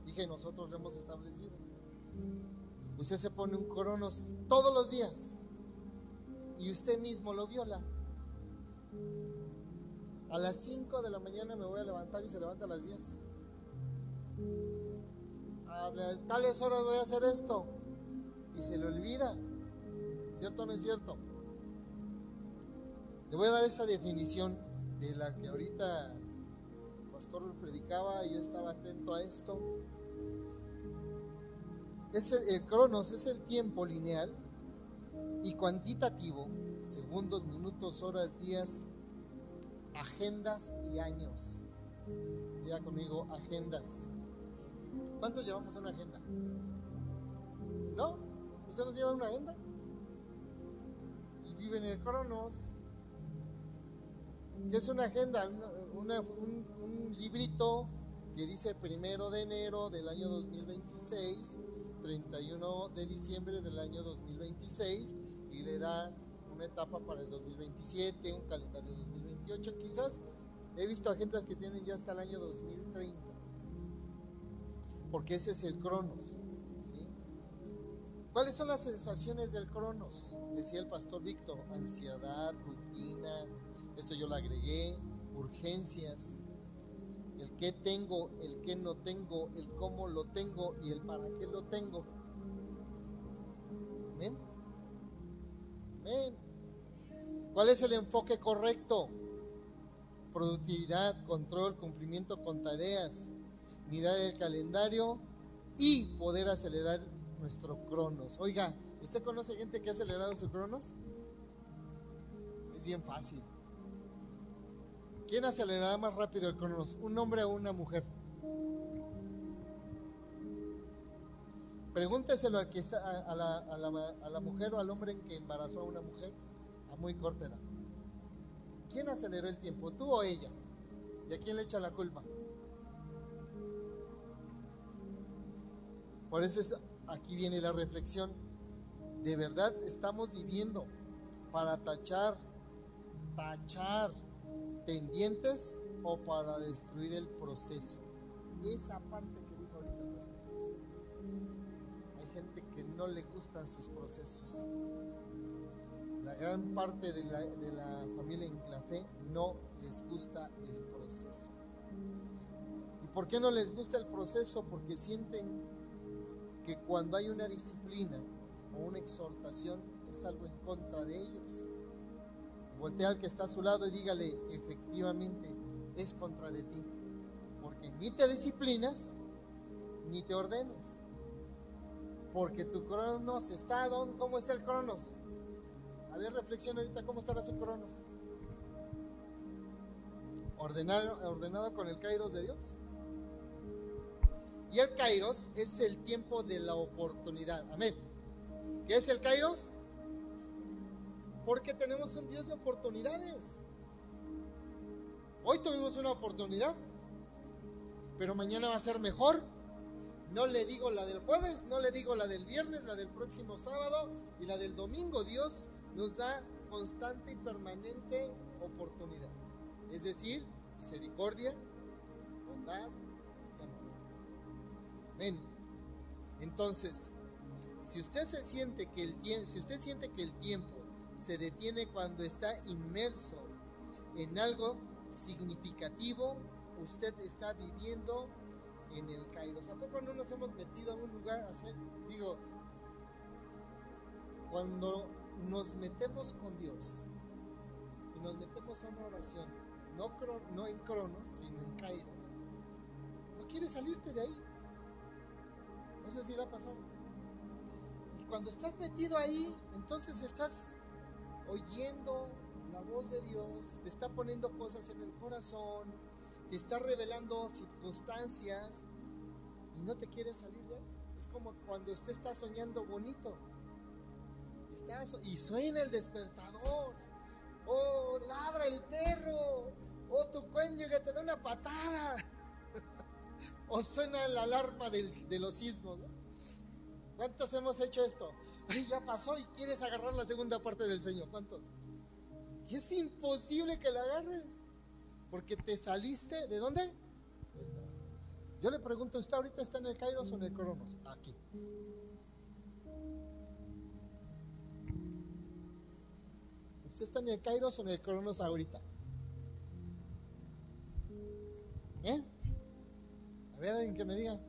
Dije, nosotros lo hemos establecido. Usted se pone un Cronos todos los días y usted mismo lo viola. A las 5 de la mañana me voy a levantar y se levanta a las 10. A tales horas voy a hacer esto y se le olvida. ¿Cierto o no es cierto? Le voy a dar esa definición de la que ahorita el pastor predicaba y yo estaba atento a esto. El Cronos es el tiempo lineal y cuantitativo, segundos, minutos, horas, días, agendas y años. Diga conmigo, agendas. ¿Cuántos llevamos una agenda? ¿No? ¿Usted no lleva una agenda? Y vive en el Cronos. ¿Qué es una agenda? Un librito que dice 1 de enero del año 2026, 31 de diciembre del año 2026, y le da una etapa para el 2027, un calendario 2028. Quizás he visto agendas que tienen ya hasta el año 2030, porque ese es el Cronos, ¿sí? ¿Cuáles son las sensaciones del Cronos? Decía el pastor Víctor: ansiedad, rutina, esto yo lo agregué, urgencias, el qué tengo, el qué no tengo, el cómo lo tengo y el para qué lo tengo. ¿Amén? ¿Amén? ¿Cuál es el enfoque correcto? Productividad, control, cumplimiento con tareas, mirar el calendario y poder acelerar nuestro Cronos. Oiga, ¿usted conoce gente que ha acelerado su Cronos? Es bien fácil. ¿Quién acelerará más rápido el Cronos? ¿Un hombre o una mujer? Pregúnteselo a la mujer o al hombre en que embarazó a una mujer a muy corta edad. ¿Quién aceleró el tiempo, tú o ella? ¿Y a quién le echa la culpa? Por eso aquí viene la reflexión. ¿De verdad estamos viviendo para tachar pendientes o para destruir el proceso? Esa parte que dijo ahorita el pastor. Hay gente que no le gustan sus procesos. La gran parte de la familia en la fe no les gusta el proceso. ¿Y por qué no les gusta el proceso? Porque sienten que cuando hay una disciplina o una exhortación es algo en contra de ellos. Voltea al que está a su lado y dígale: efectivamente es contra de ti, porque ni te disciplinas ni te ordenas, porque tu Cronos está ¿dónde? ¿Cómo está el Cronos? A ver, reflexiona ahorita cómo estará su Cronos. ¿Ordenado con el Kairos de Dios? Y el Kairos es el tiempo de la oportunidad. Amén. ¿Qué es el Kairos? Porque tenemos un Dios de oportunidades. Hoy tuvimos una oportunidad, pero mañana va a ser mejor. No le digo la del jueves, no le digo la del viernes, la del próximo sábado y la del domingo. Dios nos da constante y permanente oportunidad. Es decir, misericordia, bondad y amor. Amén. Entonces, si usted siente que el tiempo se detiene cuando está inmerso en algo significativo, usted está viviendo en el Kairos. ¿A poco no nos hemos metido a un lugar así? Digo, cuando nos metemos con Dios y nos metemos a una oración, no en Cronos, sino en Kairos, no quieres salirte de ahí. No sé si le ha pasado. Y cuando estás metido ahí, entonces estás oyendo la voz de Dios, te está poniendo cosas en el corazón, te está revelando circunstancias y no te quieres salir de ahí. Es como cuando usted está soñando bonito y suena el despertador, o ladra el perro, o tu cónyuge te da una patada, o suena la alarma de los sismos, ¿no? ¿Cuántos hemos hecho esto? Ay, ya pasó y quieres agarrar la segunda parte del sueño. ¿Cuántos? Y es imposible que la agarres, porque te saliste, ¿de dónde? Yo le pregunto: ¿usted ahorita está en el Kairos o en el Cronos? Aquí. ¿Usted está en el Kairos o en el Cronos ahorita? A ver, alguien que me diga: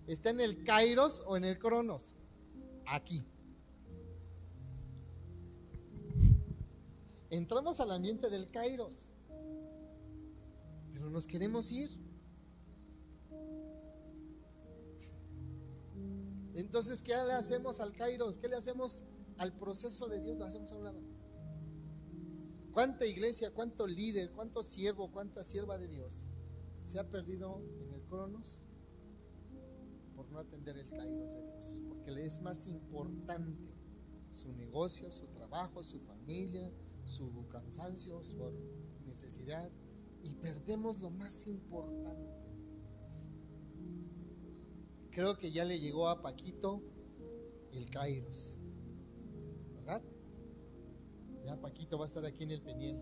¿está en el Kairos o en el Cronos? Aquí. Entramos al ambiente del Kairos, pero nos queremos ir. Entonces, ¿qué le hacemos al Kairos? ¿Qué le hacemos al proceso de Dios? Lo hacemos a un lado. ¿Cuánta iglesia, cuánto líder, cuánto siervo, cuánta sierva de Dios se ha perdido en el Cronos por no atender el Kairos de Dios? Porque le es más importante su negocio, su trabajo, su familia, su cansancio, necesidad y perdemos lo más importante. Creo que ya le llegó a Paquito el Kairos, ¿verdad? Ya Paquito va a estar aquí en el Peniel.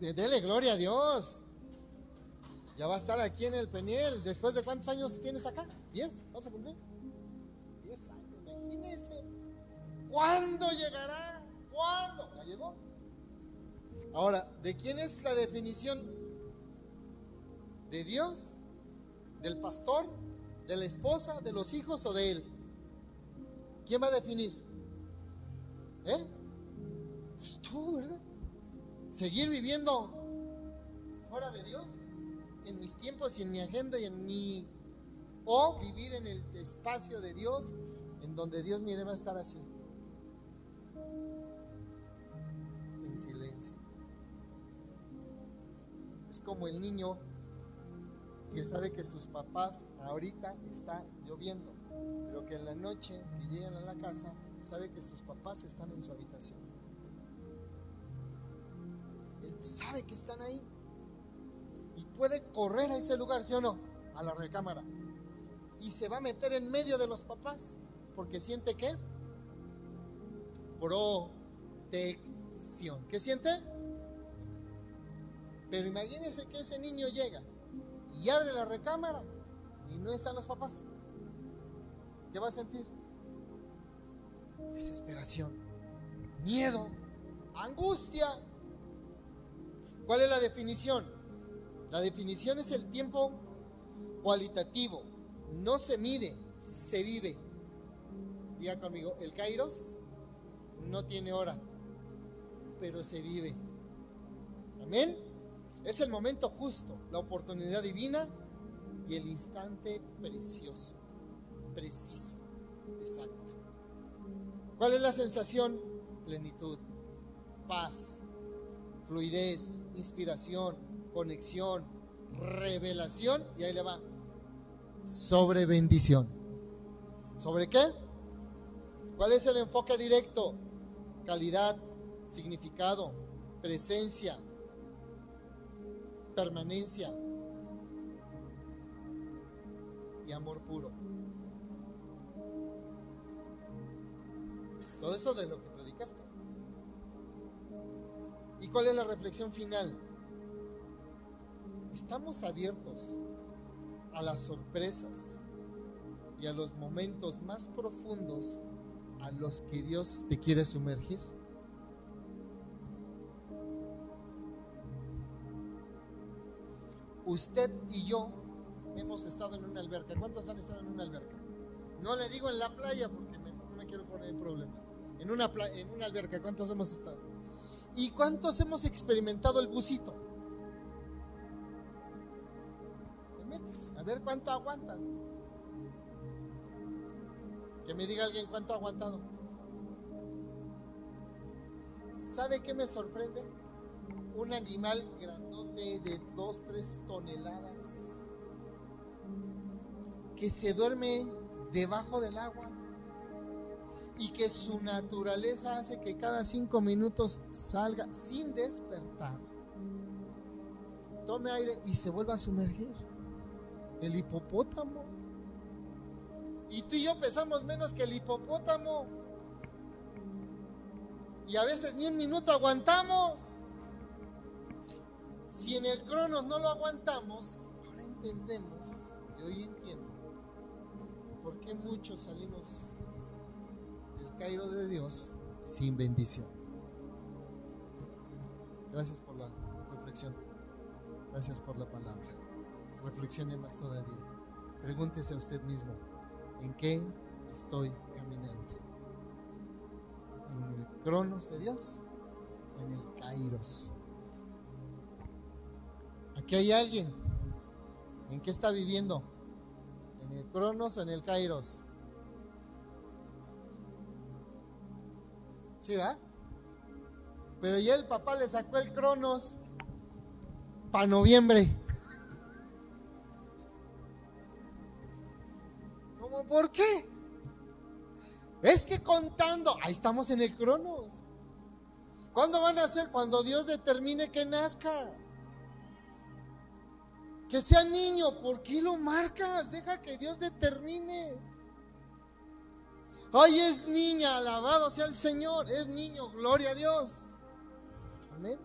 Dele gloria a Dios. Ya va a estar aquí en el Peniel. ¿Después de cuántos años tienes acá? ¿10? ¿Vas a cumplir? 10 años, imagínese. ¿Cuándo llegará? ¿Cuándo? ¿Ya llegó? Ahora, ¿de quién es la definición? ¿De Dios? ¿Del pastor? ¿De la esposa? ¿De los hijos o de él? ¿Quién va a definir? Pues tú, ¿verdad? ¿Seguir viviendo fuera de Dios? En mis tiempos y en mi agenda y en mi... o vivir en el espacio de Dios, en donde Dios me va a estar así, en silencio. Es como el niño que sabe que sus papás ahorita está lloviendo, pero que en la noche que llegan a la casa sabe que sus papás están en su habitación. Él sabe que están ahí y puede correr a ese lugar, ¿sí o no? A la recámara, y se va a meter en medio de los papás porque siente ¿qué? Protección. ¿Qué siente? Pero imagínense que ese niño llega y abre la recámara y no están los papás. ¿Qué va a sentir? Desesperación, miedo, angustia. ¿Cuál es la definición? La definición es el tiempo cualitativo. No se mide, se vive. Diga conmigo, el Kairos no tiene hora, pero se vive. Amén. Es el momento justo, la oportunidad divina y el instante precioso, preciso, exacto. ¿Cuál es la sensación? Plenitud, paz, fluidez, inspiración, conexión, revelación, y ahí le va. Sobre bendición. ¿Sobre qué? ¿Cuál es el enfoque directo? Calidad, significado, presencia, permanencia y amor puro. Todo eso de lo que predicaste. ¿Y cuál es la reflexión final? Estamos abiertos a las sorpresas y a los momentos más profundos a los que Dios te quiere sumergir. Usted y yo hemos estado en una alberca. ¿Cuántos han estado en una alberca? No le digo en la playa porque no me quiero poner en problemas. En una alberca, ¿cuántos hemos estado? ¿Y cuántos hemos experimentado el bucito? Te metes, a ver cuánto aguanta. Que me diga alguien cuánto ha aguantado. ¿Sabe qué me sorprende? Un animal grandote de 2-3 toneladas que se duerme debajo del agua y que su naturaleza hace que cada 5 minutos salga sin despertar, tome aire y se vuelva a sumergir. El hipopótamo. Y tú y yo pesamos menos que el hipopótamo y a veces ni un minuto aguantamos. Si en el Cronos no lo aguantamos, ahora entendemos, y hoy entiendo por qué muchos salimos del Cairo de Dios sin bendición. Gracias por la reflexión, gracias por la palabra. Reflexione más todavía. Pregúntese a usted mismo, ¿en qué estoy caminando? ¿En el Cronos de Dios o en el Kairos? Aquí hay alguien. ¿En qué está viviendo? ¿En el Cronos o en el Kairos? ¿Sí, va? Pero ya el papá le sacó el Cronos para noviembre. ¿Cómo? ¿Por qué? Es que contando, ahí estamos en el Cronos. ¿Cuándo van a nacer? Cuando Dios determine que nazca. Que sea niño, ¿por qué lo marcas? Deja que Dios determine. Ay, es niña, alabado sea el Señor, es niño, gloria a Dios. Amén.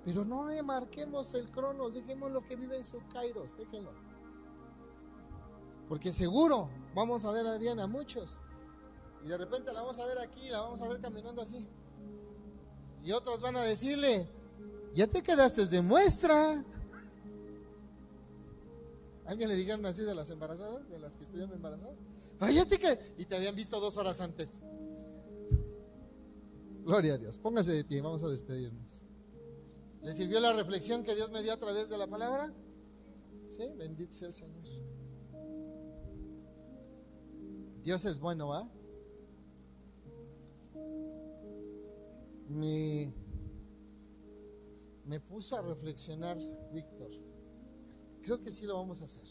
Pero no le marquemos el cronos, dejemos lo que vive en su kairos, déjenlo. Porque seguro vamos a ver a Diana muchos. Y de repente la vamos a ver aquí, la vamos a ver caminando así. Y otros van a decirle, ya te quedaste de muestra. ¿Alguien le dijeron así de las embarazadas? De las que estuvieron embarazadas. Ay, ya te quedaste. Y te habían visto 2 horas antes. Gloria a Dios. Póngase de pie, vamos a despedirnos. ¿Le sirvió la reflexión que Dios me dio a través de la palabra? Sí, bendito sea el Señor. Dios es bueno, ¿va? Me puso a reflexionar, Víctor. Creo que sí lo vamos a hacer.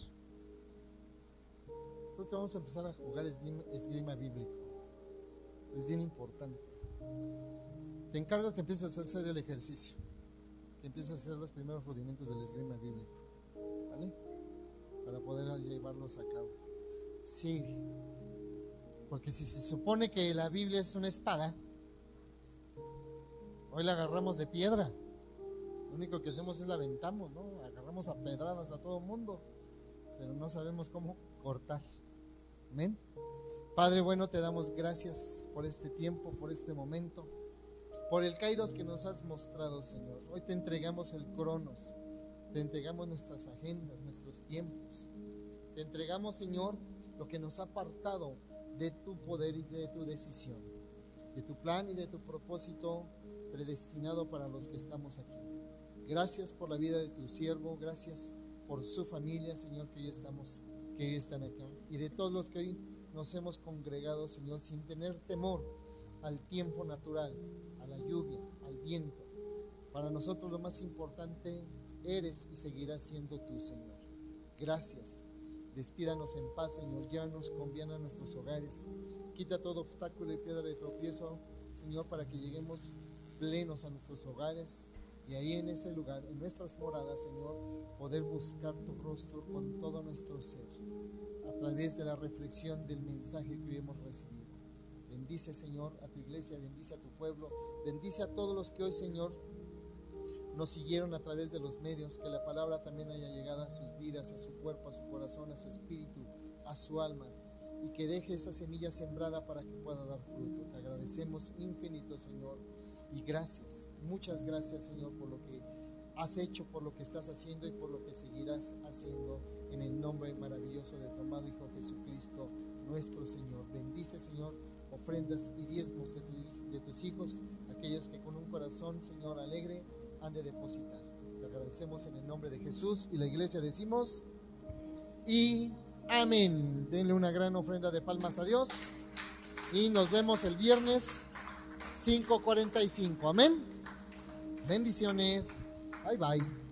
Creo que vamos a empezar a jugar esgrima bíblico. Es bien importante. Te encargo que empieces a hacer el ejercicio, que empieces a hacer los primeros rudimentos del esgrima bíblico, ¿vale? Para poder llevarlos a cabo. Sí, porque si se supone que la Biblia es una espada, hoy la agarramos de piedra. Lo único que hacemos es la aventamos, ¿no? Agarramos a pedradas a todo mundo, pero no sabemos cómo cortar. Amén. Padre bueno, te damos gracias por este tiempo, por este momento, por el kairos que nos has mostrado, Señor. Hoy te entregamos el cronos, te entregamos nuestras agendas, nuestros tiempos. Te entregamos, Señor, lo que nos ha apartado de tu poder y de tu decisión, de tu plan y de tu propósito predestinado para los que estamos aquí. Gracias por la vida de tu siervo, gracias por su familia, Señor, que hoy están acá, y de todos los que hoy nos hemos congregado, Señor, sin tener temor al tiempo natural, a la lluvia, al viento. Para nosotros lo más importante eres y seguirás siendo tú, Señor. Gracias. Despídanos en paz, Señor. Llévanos con bien a nuestros hogares. Quita todo obstáculo y piedra de tropiezo, Señor, para que lleguemos plenos a nuestros hogares. Y ahí en ese lugar, en nuestras moradas, Señor, poder buscar tu rostro con todo nuestro ser, a través de la reflexión del mensaje que hoy hemos recibido. Bendice, Señor, a tu iglesia, bendice a tu pueblo, bendice a todos los que hoy, Señor, nos siguieron a través de los medios, que la palabra también haya llegado a sus vidas, a su cuerpo, a su corazón, a su espíritu, a su alma, y que deje esa semilla sembrada para que pueda dar fruto. Te agradecemos infinito, Señor. Y gracias, muchas gracias, Señor, por lo que has hecho, por lo que estás haciendo y por lo que seguirás haciendo, en el nombre maravilloso de tu amado Hijo Jesucristo, nuestro Señor. Bendice, Señor, ofrendas y diezmos de tus hijos, aquellos que con un corazón, Señor, alegre han de depositar. Te agradecemos en el nombre de Jesús, y la iglesia decimos y amén. Denle una gran ofrenda de palmas a Dios y nos vemos el viernes 5:45. Amén. Bendiciones. Bye bye.